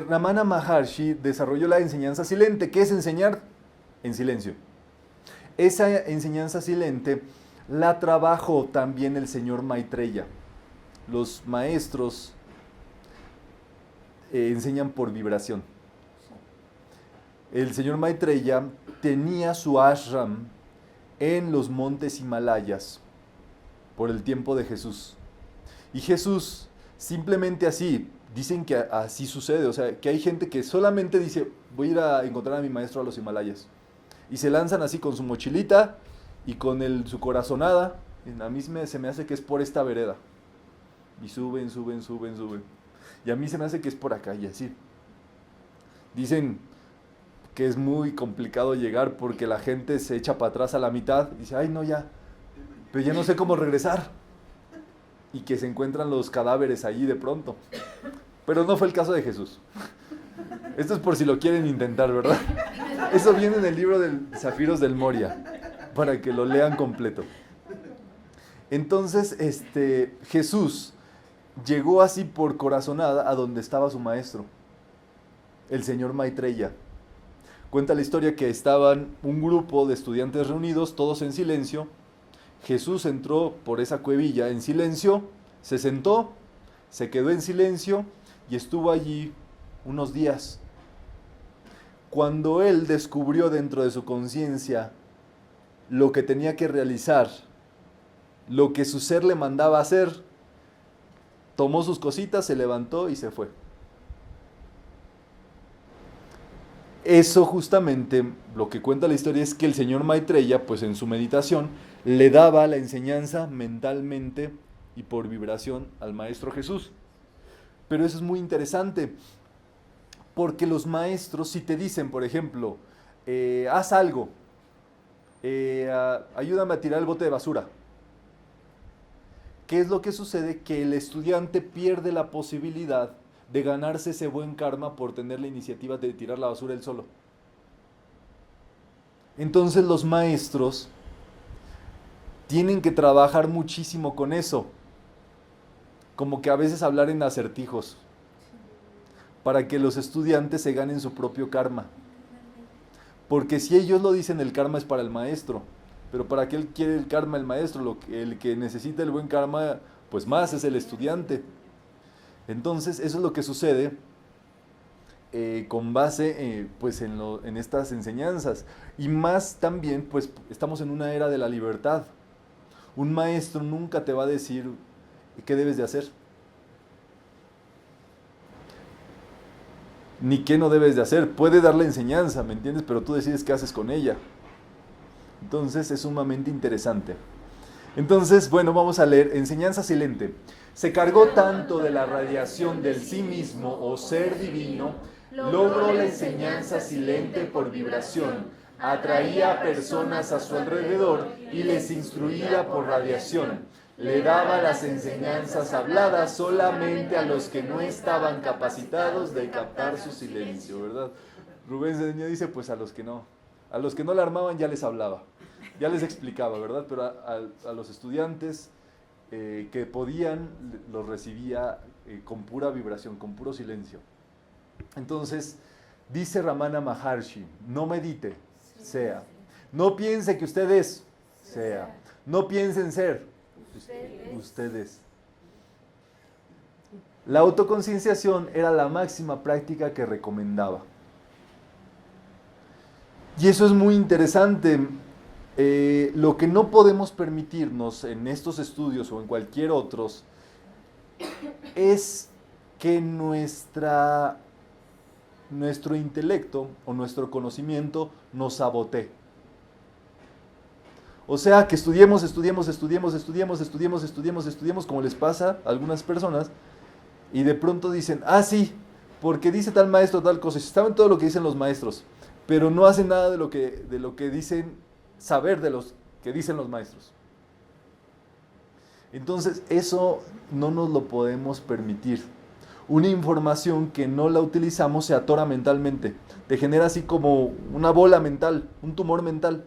Ramana Maharshi desarrolló la enseñanza silente. ¿Qué es enseñar? En silencio. Esa enseñanza silente la trabajó también el señor Maitreya. Los maestros enseñan por vibración. el señor Maitreya tenía su ashram en los montes Himalayas por el tiempo de Jesús. Y Jesús, simplemente así, dicen que así sucede, o sea, que hay gente que solamente dice, voy a ir a encontrar a mi maestro a los Himalayas. Y se lanzan así con su mochilita y con su corazonada. A mí se me hace que es por esta vereda. Y suben. Y a mí se me hace que es por acá y así. Dicen que es muy complicado llegar porque la gente se echa para atrás a la mitad y dice, ay no ya, pero ya no sé cómo regresar. Y que se encuentran los cadáveres allí de pronto. Pero no fue el caso de Jesús. Esto es por si lo quieren intentar, ¿verdad? Eso viene en el libro de Zafiros del Moria, para que lo lean completo. Entonces, Jesús llegó así por corazonada a donde estaba su maestro, el señor Maitreya. Cuenta la historia que estaban un grupo de estudiantes reunidos, todos en silencio. Jesús entró por esa cuevilla en silencio, se sentó, se quedó en silencio y estuvo allí unos días. Cuando él descubrió dentro de su conciencia lo que tenía que realizar, lo que su ser le mandaba hacer, tomó sus cositas, se levantó y se fue. Eso justamente, lo que cuenta la historia es que el señor Maitreya, pues en su meditación, le daba la enseñanza mentalmente y por vibración al maestro Jesús. Pero eso es muy interesante, porque los maestros, si te dicen, por ejemplo, haz algo, ayúdame a tirar el bote de basura, ¿qué es lo que sucede? Que el estudiante pierde la posibilidad de ganarse ese buen karma por tener la iniciativa de tirar la basura él solo. Entonces los maestros tienen que trabajar muchísimo con eso, como que a veces hablar en acertijos, para que los estudiantes se ganen su propio karma. Porque si ellos lo dicen, el karma es para el maestro, pero ¿para qué él quiere el karma el maestro? El que necesita el buen karma, pues más es el estudiante. Entonces, eso es lo que sucede con base pues en estas enseñanzas. Y más también, pues estamos en una era de la libertad. Un maestro nunca te va a decir qué debes de hacer, ni qué no debes de hacer. Puede dar la enseñanza, ¿me entiendes? Pero tú decides qué haces con ella. Entonces, es sumamente interesante. Entonces, bueno, vamos a leer enseñanza silente. Se cargó tanto de la radiación del sí mismo o ser divino, logró la enseñanza silente por vibración, atraía a personas a su alrededor y les instruía por radiación. Le daba las enseñanzas habladas solamente a los que no estaban capacitados de captar su silencio, ¿verdad? Rubén Cedeño dice, pues a los que no la armaban ya les hablaba, ya les explicaba, ¿verdad? Pero a los estudiantes que podían, los recibía con pura vibración, con puro silencio. Entonces, dice Ramana Maharshi, no medite, sea. No piense que usted es, sea. No piensen ser, ustedes. La autoconcienciación era la máxima práctica que recomendaba. Y eso es muy interesante. Lo que no podemos permitirnos en estos estudios o en cualquier otros es que nuestro intelecto o nuestro conocimiento nos sabotee. O sea, que estudiemos, como les pasa a algunas personas, y de pronto dicen, sí, porque dice tal maestro tal cosa, y saben todo lo que dicen los maestros, pero no hacen nada de lo que dicen, saber de los que dicen los maestros. Entonces, eso no nos lo podemos permitir. Una información que no la utilizamos se atora mentalmente, te genera así como una bola mental, un tumor mental,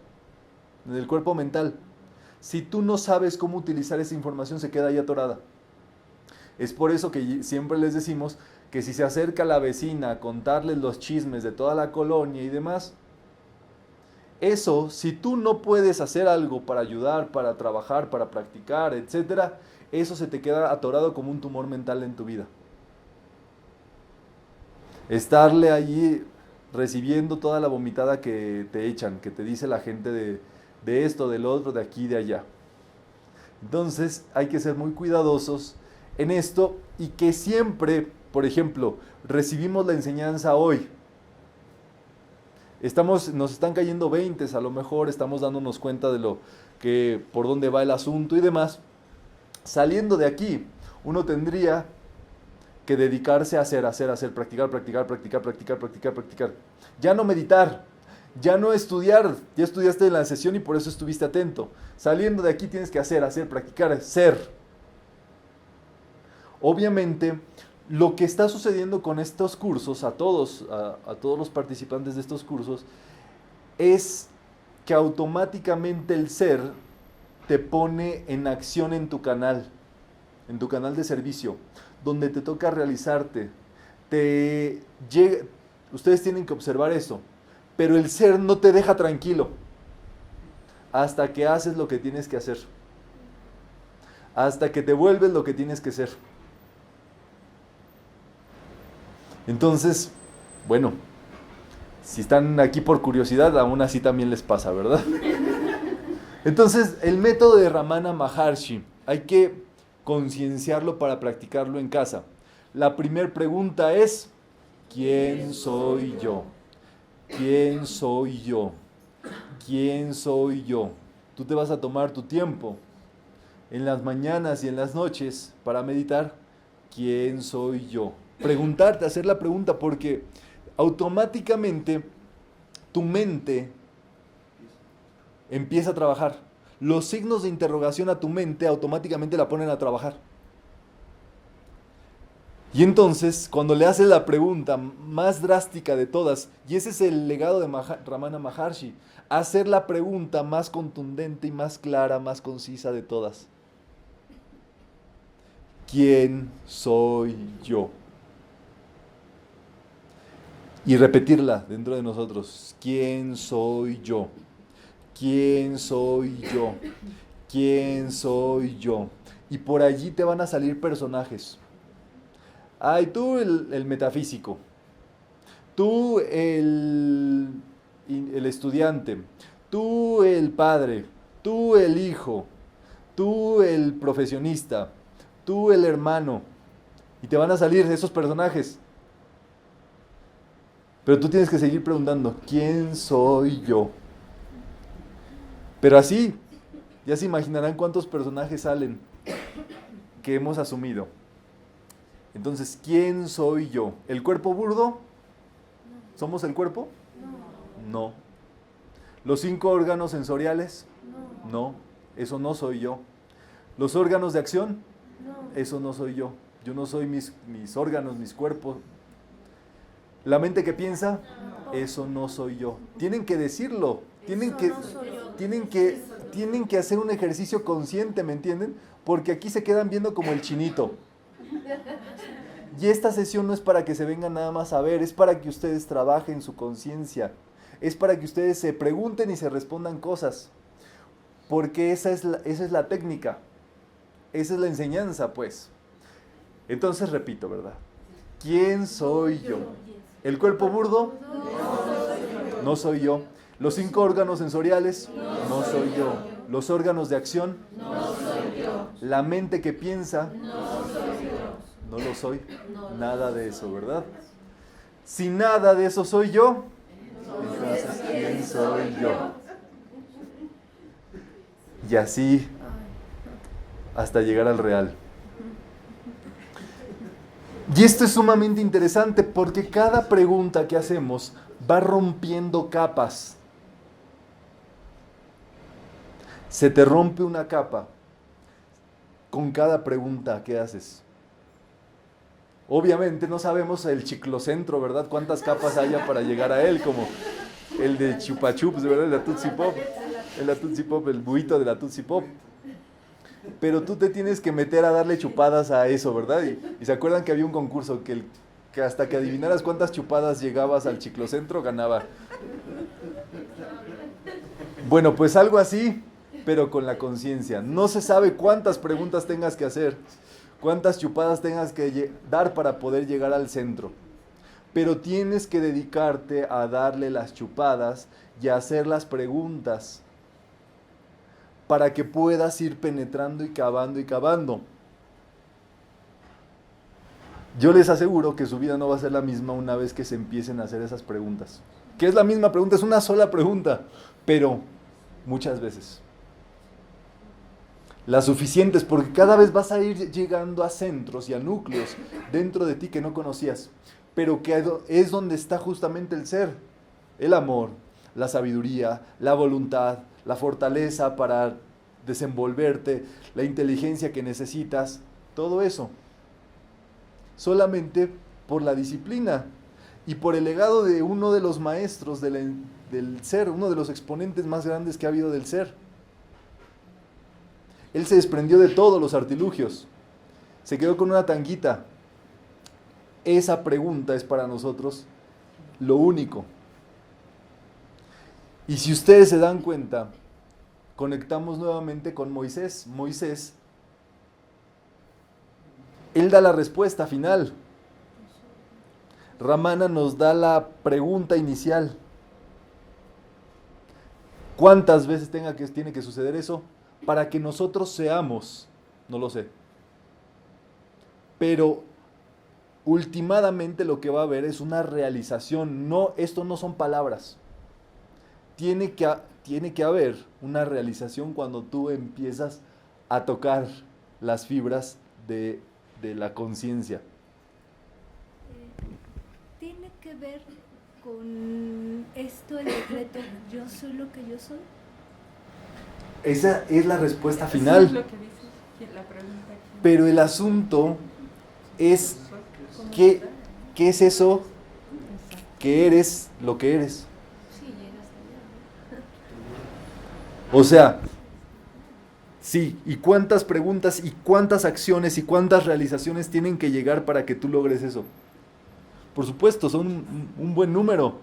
en el cuerpo mental. Si tú no sabes cómo utilizar esa información, se queda ahí atorada. Es por eso que siempre les decimos que si se acerca la vecina a contarles los chismes de toda la colonia y demás, eso, si tú no puedes hacer algo para ayudar, para trabajar, para practicar, etc., eso se te queda atorado como un tumor mental en tu vida. Estarle allí recibiendo toda la vomitada que te echan, que te dice la gente de esto, del otro, de aquí, de allá. Entonces hay que ser muy cuidadosos en esto y que siempre, por ejemplo, recibimos la enseñanza hoy. Nos están cayendo 20, a lo mejor estamos dándonos cuenta de por dónde va el asunto y demás. Saliendo de aquí, uno tendría que dedicarse a hacer, practicar. Ya no meditar, ya no estudiar, ya estudiaste en la sesión y por eso estuviste atento. Saliendo de aquí tienes que hacer, practicar, ser. Obviamente, lo que está sucediendo con estos cursos, a todos los participantes de estos cursos, es que automáticamente el ser te pone en acción en tu canal de servicio, donde te toca realizarte. Ustedes tienen que observar eso, pero el ser no te deja tranquilo hasta que haces lo que tienes que hacer, hasta que te vuelves lo que tienes que ser. Entonces, bueno, si están aquí por curiosidad, aún así también les pasa, ¿verdad? Entonces, el método de Ramana Maharshi, hay que concienciarlo para practicarlo en casa. La primera pregunta es, ¿quién soy yo? ¿Quién soy yo? ¿Quién soy yo? Tú te vas a tomar tu tiempo en las mañanas y en las noches para meditar, ¿quién soy yo? Preguntarte, hacer la pregunta, porque automáticamente tu mente empieza a trabajar. Los signos de interrogación a tu mente automáticamente la ponen a trabajar. Y entonces, cuando le haces la pregunta más drástica de todas, y ese es el legado de Ramana Maharshi, hacer la pregunta más contundente y más clara, más concisa de todas. ¿Quién soy yo? Y repetirla dentro de nosotros. ¿Quién soy yo? ¿Quién soy yo? ¿Quién soy yo? Y por allí te van a salir personajes. Ay, tú el metafísico. Tú el estudiante. Tú el padre. Tú el hijo. Tú el profesionista. Tú el hermano. Y te van a salir esos personajes. Pero tú tienes que seguir preguntando, ¿quién soy yo? Pero así, ya se imaginarán cuántos personajes salen que hemos asumido. Entonces, ¿quién soy yo? ¿El cuerpo burdo? ¿Somos el cuerpo? No. ¿Los 5 órganos sensoriales? No. Eso no soy yo. ¿Los órganos de acción? Eso no soy yo. Yo no soy mis órganos, mis cuerpos. ¿La mente que piensa? Eso no soy yo. Tienen que decirlo. Tienen que hacer un ejercicio consciente, ¿me entienden? Porque aquí se quedan viendo como el chinito. Y esta sesión no es para que se vengan nada más a ver, es para que ustedes trabajen su conciencia. Es para que ustedes se pregunten y se respondan cosas. Porque esa es la técnica. Esa es la enseñanza, pues. Entonces repito, ¿verdad? ¿Quién soy yo? ¿El cuerpo burdo? No soy yo. ¿Los 5 órganos sensoriales? No soy yo. ¿Los órganos de acción? No soy yo. ¿La mente que piensa? No soy yo. No lo soy. Nada de eso, ¿verdad? Si nada de eso soy yo, entonces ¿quién soy yo? Y así hasta llegar al real. Y esto es sumamente interesante porque cada pregunta que hacemos va rompiendo capas. Se te rompe una capa con cada pregunta que haces. Obviamente no sabemos el chiclocentro, ¿verdad? Cuántas capas haya para llegar a él, como el de Chupa Chups, ¿verdad? El de la Tootsie Pop, el buito de la Tootsie Pop. Pero tú te tienes que meter a darle chupadas a eso, ¿verdad? Y se acuerdan que había un concurso que hasta que adivinaras cuántas chupadas llegabas al chiclocentro, ganaba. Bueno, pues algo así, pero con la conciencia. No se sabe cuántas preguntas tengas que hacer, cuántas chupadas tengas que dar para poder llegar al centro. Pero tienes que dedicarte a darle las chupadas y a hacer las preguntas para que puedas ir penetrando y cavando y cavando. Yo les aseguro que su vida no va a ser la misma una vez que se empiecen a hacer esas preguntas. ¿Qué es la misma pregunta? Es una sola pregunta, pero muchas veces. Las suficientes, porque cada vez vas a ir llegando a centros y a núcleos dentro de ti que no conocías, pero que es donde está justamente el ser, el amor, la sabiduría, la voluntad, la fortaleza para desenvolverte, la inteligencia que necesitas, todo eso. Solamente por la disciplina y por el legado de uno de los maestros del ser, uno de los exponentes más grandes que ha habido del ser. Él se desprendió de todos los artilugios, se quedó con una tanguita. Esa pregunta es para nosotros lo único. Y si ustedes se dan cuenta, conectamos nuevamente con Moisés. Moisés, él da la respuesta final. Ramana nos da la pregunta inicial. ¿Cuántas veces tiene que suceder eso? Para que nosotros seamos, no lo sé. Pero ultimadamente lo que va a haber es una realización. No, esto no son palabras. Tiene que haber una realización cuando tú empiezas a tocar las fibras de la conciencia. ¿Tiene que ver con esto el decreto yo soy lo que yo soy? Esa es la respuesta final. Eso es lo que dice la pregunta aquí. Pero el asunto es ¿qué es eso que eres lo que eres? O sea, sí, ¿y cuántas preguntas y cuántas acciones y cuántas realizaciones tienen que llegar para que tú logres eso? Por supuesto, son un buen número,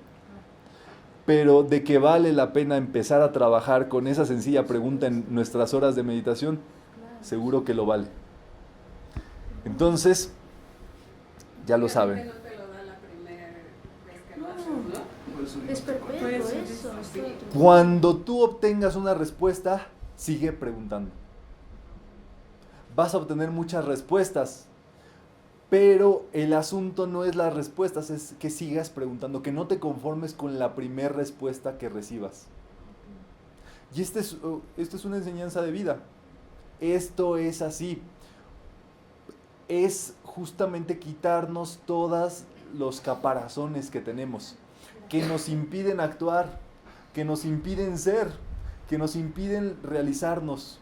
pero de que vale la pena empezar a trabajar con esa sencilla pregunta en nuestras horas de meditación, seguro que lo vale. Entonces, ya lo saben. No te lo da la primera vez que lo haces, ¿no? Es perpetuo eso. Cuando tú obtengas una respuesta, sigue preguntando. Vas a obtener muchas respuestas, pero el asunto no es las respuestas, es que sigas preguntando, que no te conformes con la primera respuesta que recibas. Y esto es una enseñanza de vida. Esto es así. Es justamente quitarnos todos los caparazones que tenemos, que nos impiden actuar, que nos impiden ser, que nos impiden realizarnos.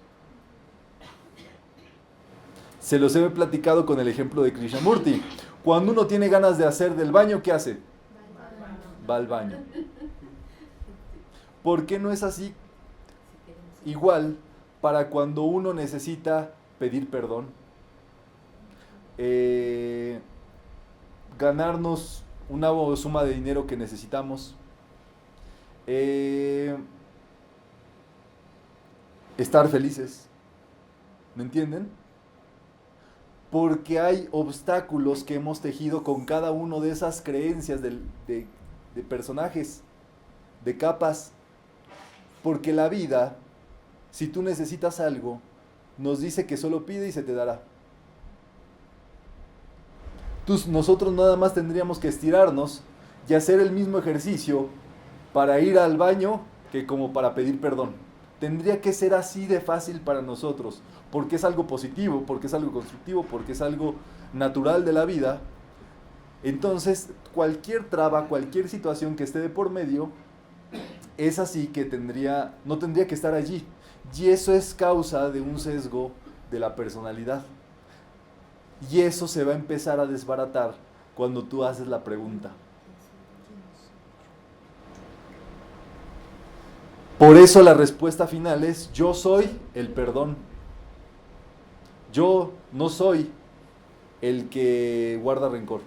Se los he platicado con el ejemplo de Krishnamurti. Cuando uno tiene ganas de hacer del baño, ¿qué hace? Va al baño. ¿Por qué no es así? Igual, para cuando uno necesita pedir perdón, ganarnos una suma de dinero que necesitamos, estar felices, ¿me entienden? Porque hay obstáculos que hemos tejido con cada uno de esas creencias de personajes, de capas, porque la vida, si tú necesitas algo, nos dice que solo pide y se te dará. Nosotros nada más tendríamos que estirarnos y hacer el mismo ejercicio para ir al baño que como para pedir perdón. Tendría que ser así de fácil para nosotros, porque es algo positivo, porque es algo constructivo, porque es algo natural de la vida. Entonces, cualquier traba, cualquier situación que esté de por medio, es así que no tendría que estar allí. Y eso es causa de un sesgo de la personalidad. Y eso se va a empezar a desbaratar cuando tú haces la pregunta. Por eso la respuesta final es: yo soy el perdón. Yo no soy el que guarda rencor.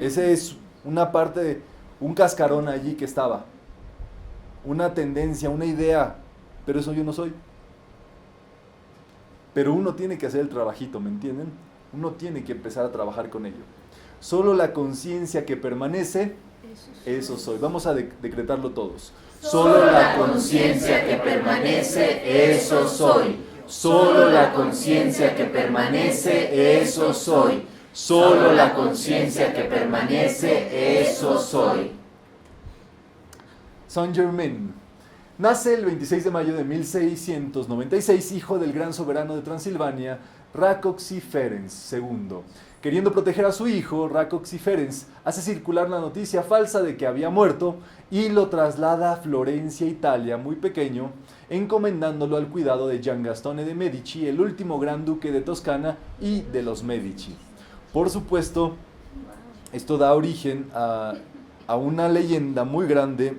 Ese es una parte, un cascarón allí que estaba. Una tendencia, una idea, pero eso yo no soy. Pero uno tiene que hacer el trabajito, ¿me entienden? Uno tiene que empezar a trabajar con ello. Solo la conciencia que permanece, eso soy. Vamos a decretarlo todos. Solo la conciencia que permanece, eso soy. Solo la conciencia que permanece, eso soy. Solo la conciencia que permanece, eso soy. Saint-Germain. Nace el 26 de mayo de 1696, hijo del gran soberano de Transilvania, Rákóczi Ferenc II. Queriendo proteger a su hijo, Rákóczi Ferenc hace circular la noticia falsa de que había muerto y lo traslada a Florencia, Italia, muy pequeño, encomendándolo al cuidado de Gian Gastone de Medici, el último gran duque de Toscana y de los Medici. Por supuesto, esto da origen a una leyenda muy grande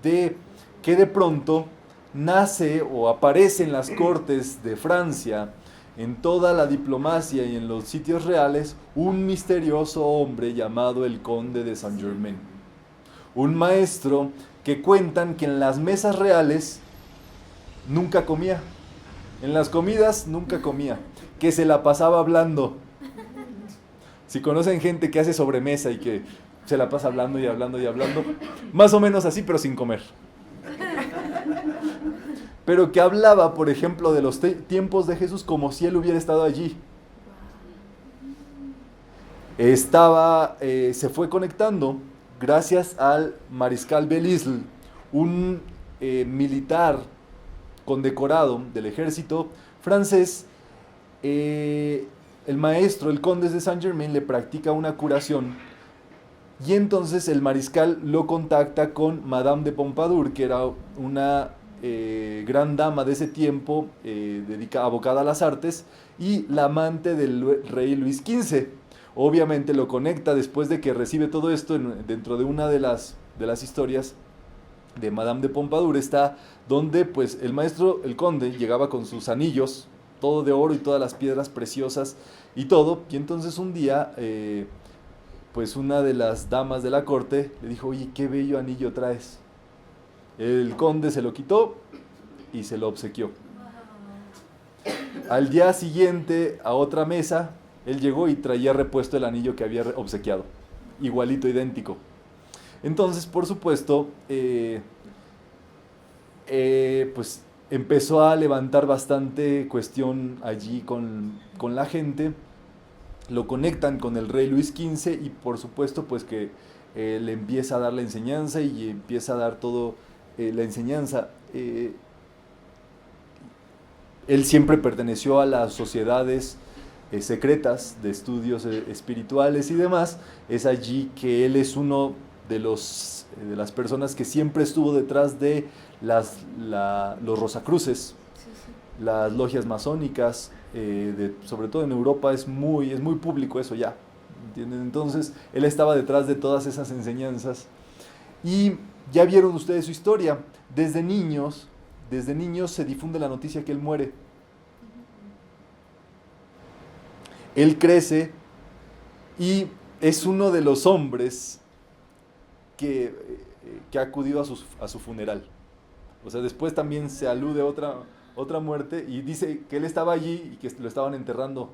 de que de pronto nace o aparece en las cortes de Francia, en toda la diplomacia y en los sitios reales, un misterioso hombre llamado el Conde de Saint-Germain. Un maestro que cuentan que en las mesas reales nunca comía, en las comidas nunca comía, que se la pasaba hablando. Si conocen gente que hace sobremesa y que se la pasa hablando y hablando y hablando, más o menos así, pero sin comer. Pero que hablaba, por ejemplo, de los tiempos de Jesús como si él hubiera estado allí. Se fue conectando gracias al mariscal Belle-Isle, un militar condecorado del ejército francés. El maestro, el conde de Saint-Germain, le practica una curación y entonces el mariscal lo contacta con Madame de Pompadour, que era una gran dama de ese tiempo, abocada a las artes, y la amante del rey Luis XV. Obviamente lo conecta después de que recibe todo esto dentro de una de las historias de Madame de Pompadour, está donde pues el maestro, el conde, llegaba con sus anillos, todo de oro y todas las piedras preciosas y todo, y entonces un día pues una de las damas de la corte le dijo: oye, qué bello anillo traes. El conde se lo quitó y se lo obsequió. Al día siguiente, a otra mesa, él llegó y traía repuesto el anillo que había obsequiado, igualito, idéntico. Entonces, por supuesto, pues empezó a levantar bastante cuestión allí con la gente. Lo conectan con el rey Luis XV y por supuesto pues que le empieza a dar la enseñanza y empieza a dar todo la enseñanza. Él siempre perteneció a las sociedades secretas de estudios espirituales y demás. Es allí que él es uno de las personas que siempre estuvo detrás de los Rosacruces, las logias masónicas, sobre todo en Europa es muy público eso ya, ¿entienden? Entonces él estaba detrás de todas esas enseñanzas y ya vieron ustedes su historia. Desde niños se difunde la noticia que él muere. Él crece y es uno de los hombres que ha acudido a su funeral. O sea, después también se alude a otra muerte y dice que él estaba allí y que lo estaban enterrando.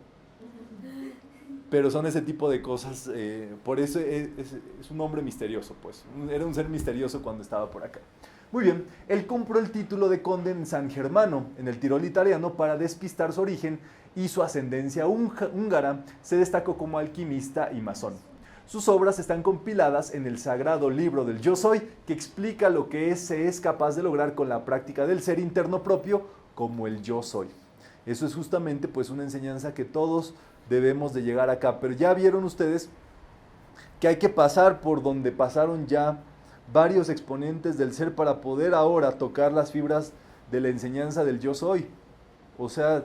Pero son ese tipo de cosas, por eso es un hombre misterioso, pues. Era un ser misterioso cuando estaba por acá. Muy bien, él compró el título de conde en San Germano, en el Tirol italiano, para despistar su origen y su ascendencia húngara. Se destacó como alquimista y masón. Sus obras están compiladas en el sagrado libro del Yo Soy, que explica lo que se es capaz de lograr con la práctica del ser interno propio, como el Yo Soy. Eso es justamente pues una enseñanza que todos debemos de llegar acá. Pero ya vieron ustedes que hay que pasar por donde pasaron ya varios exponentes del ser para poder ahora tocar las fibras de la enseñanza del Yo Soy. O sea,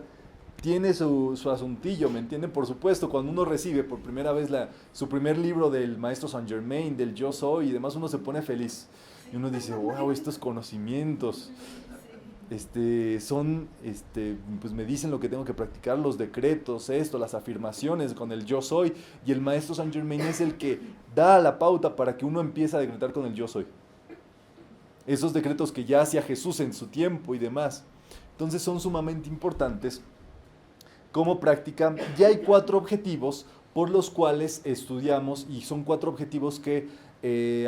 tiene su asuntillo, ¿me entienden? Por supuesto, cuando uno recibe por primera vez su primer libro del maestro Saint-Germain, del Yo Soy y demás, uno se pone feliz. Y uno dice: wow, estos conocimientos pues me dicen lo que tengo que practicar, los decretos, las afirmaciones con el Yo Soy. Y el maestro Saint-Germain es el que da la pauta para que uno empiece a decretar con el Yo Soy. Esos decretos que ya hacía Jesús en su tiempo y demás. Entonces son sumamente importantes como práctica. Ya hay 4 objetivos por los cuales estudiamos, y son 4 objetivos que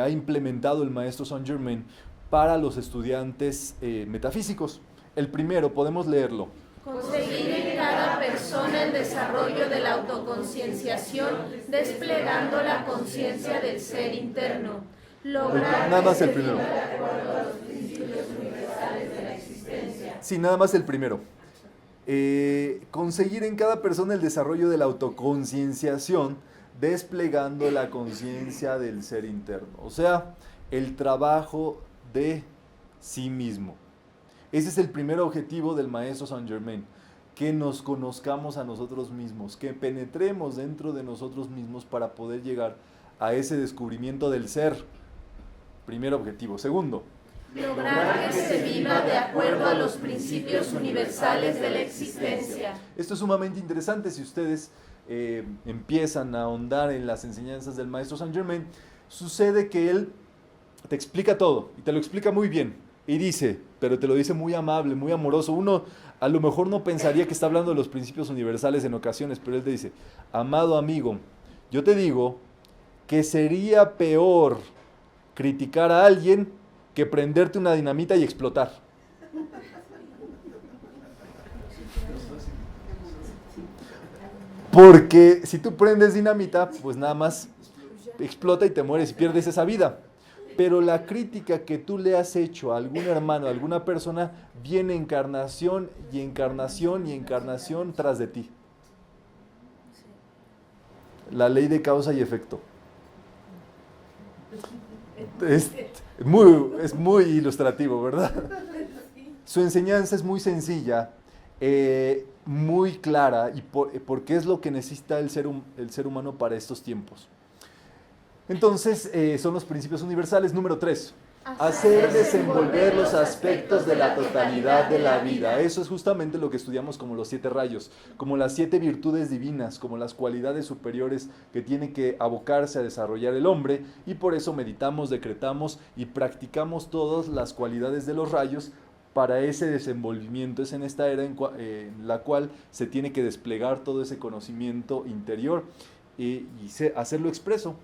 ha implementado el maestro Saint Germain para los estudiantes metafísicos. El primero, podemos leerlo. Conseguir en cada persona el desarrollo de la autoconcienciación, desplegando la conciencia del ser interno. Lograr Nada más el que se primero. viva de acuerdo a los principios universales de la existencia. Sí, nada más el primero. Conseguir en cada persona el desarrollo de la autoconcienciación, desplegando la conciencia del ser interno. O sea, el trabajo de sí mismo. Ese es el primer objetivo del maestro Saint Germain, que nos conozcamos a nosotros mismos, que penetremos dentro de nosotros mismos para poder llegar a ese descubrimiento del ser. Primer objetivo. Segundo, Lograr que se viva de acuerdo a los principios universales de la existencia. esto es sumamente interesante si ustedes empiezan a ahondar en las enseñanzas del maestro Saint Germain. Sucede que él te explica todo y te lo explica muy bien y dice, pero te lo dice muy amable, muy amoroso. Uno a lo mejor no pensaría que está hablando de los principios universales en ocasiones, pero él te dice, amado amigo, yo te digo que sería peor criticar a alguien que prenderte una dinamita y explotar. Porque si tú prendes dinamita, pues nada más explota y te mueres y pierdes esa vida. Pero la crítica que tú le has hecho a algún hermano, a alguna persona, viene encarnación y encarnación y encarnación tras de ti. La ley de causa y efecto. Es muy ilustrativo, ¿verdad? Su enseñanza es muy sencilla, muy clara, y porque es lo que necesita el ser humano para estos tiempos. Entonces, son los principios universales. Número 3. Hacer desenvolver los aspectos de la totalidad de la vida. Eso es justamente lo que estudiamos como los 7 rayos, como las 7 virtudes divinas, como las cualidades superiores que tiene que abocarse a desarrollar el hombre, y por eso meditamos, decretamos y practicamos todas las cualidades de los rayos para ese desenvolvimiento. Es en esta era en la cual se tiene que desplegar todo ese conocimiento interior y hacerlo expreso.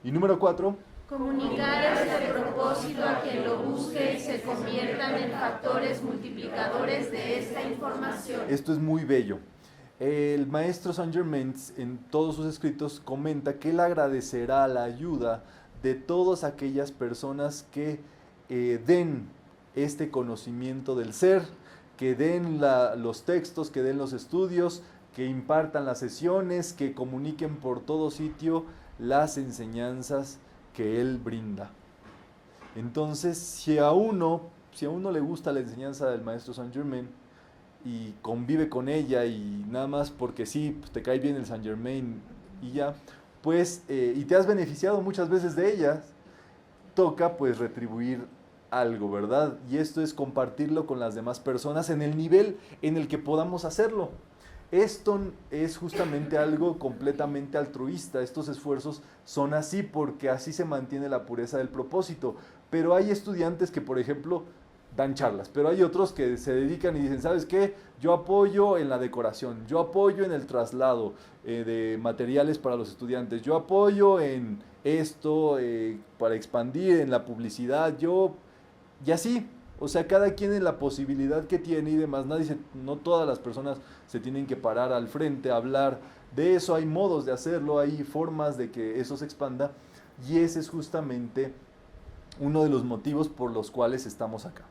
Y número 4. Comunicar este propósito a quien lo busque y se conviertan en factores multiplicadores de esta información. Esto es muy bello. El maestro Saint Germain en todos sus escritos comenta que él agradecerá la ayuda de todas aquellas personas que den este conocimiento del ser, que den los textos, que den los estudios, que impartan las sesiones, que comuniquen por todo sitio las enseñanzas que él brinda. Entonces, si a uno le gusta la enseñanza del maestro Saint Germain y convive con ella y nada más porque sí, pues te cae bien el Saint Germain y ya, pues, y te has beneficiado muchas veces de ellas, toca pues retribuir algo, ¿verdad? Y esto es compartirlo con las demás personas en el nivel en el que podamos hacerlo. Esto es justamente algo completamente altruista. Estos esfuerzos son así porque así se mantiene la pureza del propósito. Pero hay estudiantes que, por ejemplo, dan charlas, pero hay otros que se dedican y dicen, ¿sabes qué? Yo apoyo en la decoración, yo apoyo en el traslado de materiales para los estudiantes, yo apoyo en esto para expandir, en la publicidad, y así. O sea, cada quien en la posibilidad que tiene y demás. No todas las personas se tienen que parar al frente a hablar de eso. Hay modos de hacerlo, hay formas de que eso se expanda. Y ese es justamente uno de los motivos por los cuales estamos acá.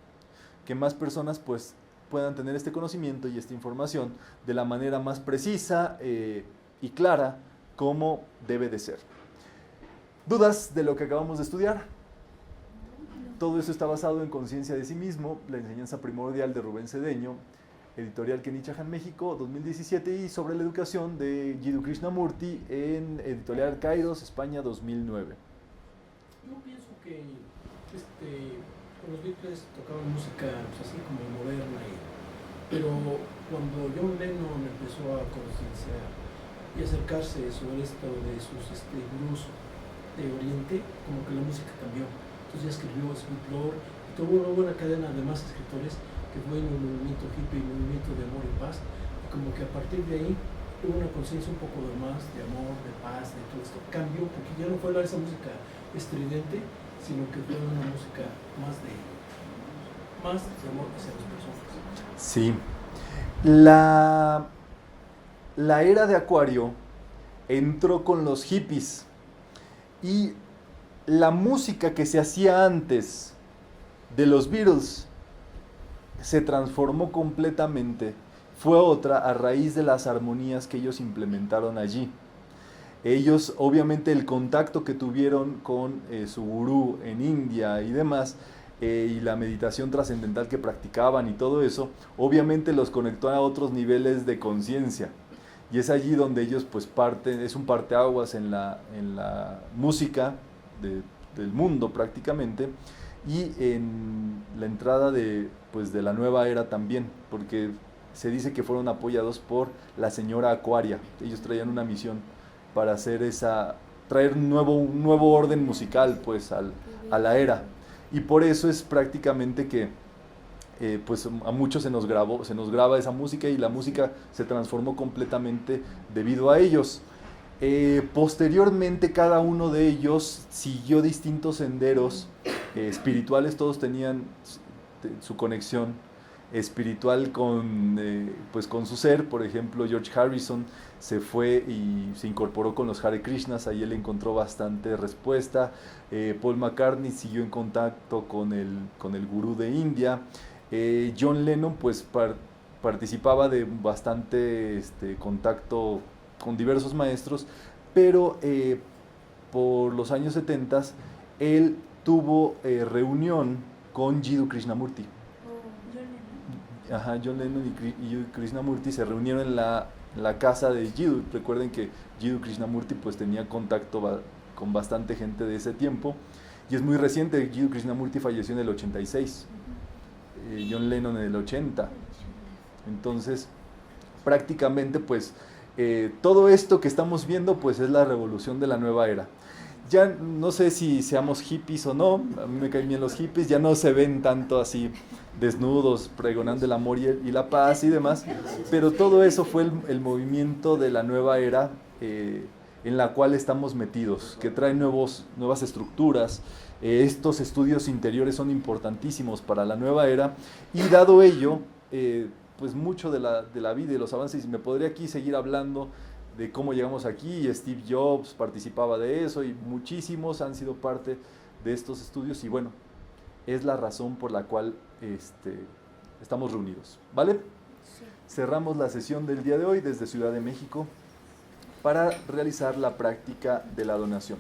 Que más personas pues puedan tener este conocimiento y esta información de la manera más precisa y clara como debe de ser. ¿Dudas de lo que acabamos de estudiar? Todo eso está basado en Conciencia de sí mismo, la enseñanza primordial de Rubén Cedeño, editorial Kenichahan México, 2017, y sobre la educación de Jiddu Krishnamurti en editorial Kairos, España, 2009. Yo pienso que con los Beatles tocaban música pues, así como moderna, pero cuando John Lennon empezó a concienciar y acercarse sobre esto de sus gurús de Oriente, como que la música cambió. Entonces ya escribió Sweet Lord y tuvo una buena cadena de más escritores que fue en el movimiento hippie, el movimiento de amor y paz, y como que a partir de ahí hubo una conciencia un poco de más, de amor, de paz, de todo esto. Cambió porque ya no fue esa música estridente, sino que fue una música más de amor hacia las personas. Sí. La era de Acuario entró con los hippies y la música que se hacía antes de los Beatles se transformó completamente. Fue otra a raíz de las armonías que ellos implementaron allí. Ellos, obviamente, el contacto que tuvieron con su gurú en India y demás, y la meditación trascendental que practicaban y todo eso, obviamente los conectó a otros niveles de conciencia. Y es allí donde ellos pues parten, es un parteaguas en la música del mundo prácticamente, y en la entrada de la nueva era también, porque se dice que fueron apoyados por la señora Aquaria. Ellos traían una misión para hacer traer un nuevo orden musical pues a la era. Y por eso es prácticamente que pues a muchos se nos graba esa música, y la música se transformó completamente debido a ellos. Posteriormente cada uno de ellos siguió distintos senderos espirituales. Todos tenían su conexión espiritual con su ser. Por ejemplo, George Harrison se fue y se incorporó con los Hare Krishnas, ahí él encontró bastante respuesta. Paul McCartney siguió en contacto con el gurú de India. John Lennon pues participaba de bastante contacto con diversos maestros, pero por los años 70 él tuvo reunión con Jiddu Krishnamurti. Ajá, John Lennon y Jiddu Krishnamurti se reunieron en la casa de Jiddu. Recuerden que Jiddu Krishnamurti pues tenía contacto con bastante gente de ese tiempo, y es muy reciente. Jiddu Krishnamurti falleció en el 86, John Lennon en el 80. Entonces prácticamente pues todo esto que estamos viendo pues es la revolución de la nueva era. Ya no sé si seamos hippies o no, a mí me caen bien los hippies, ya no se ven tanto así desnudos pregonando el amor y la paz y demás, pero todo eso fue el movimiento de la nueva era en la cual estamos metidos, que trae nuevas estructuras. Estos estudios interiores son importantísimos para la nueva era, y dado ello, pues mucho de la vida y los avances, y me podría aquí seguir hablando de cómo llegamos aquí. Steve Jobs participaba de eso, y muchísimos han sido parte de estos estudios, y bueno, es la razón por la cual estamos reunidos, ¿vale? Sí. Cerramos la sesión del día de hoy desde Ciudad de México para realizar la práctica de la donación.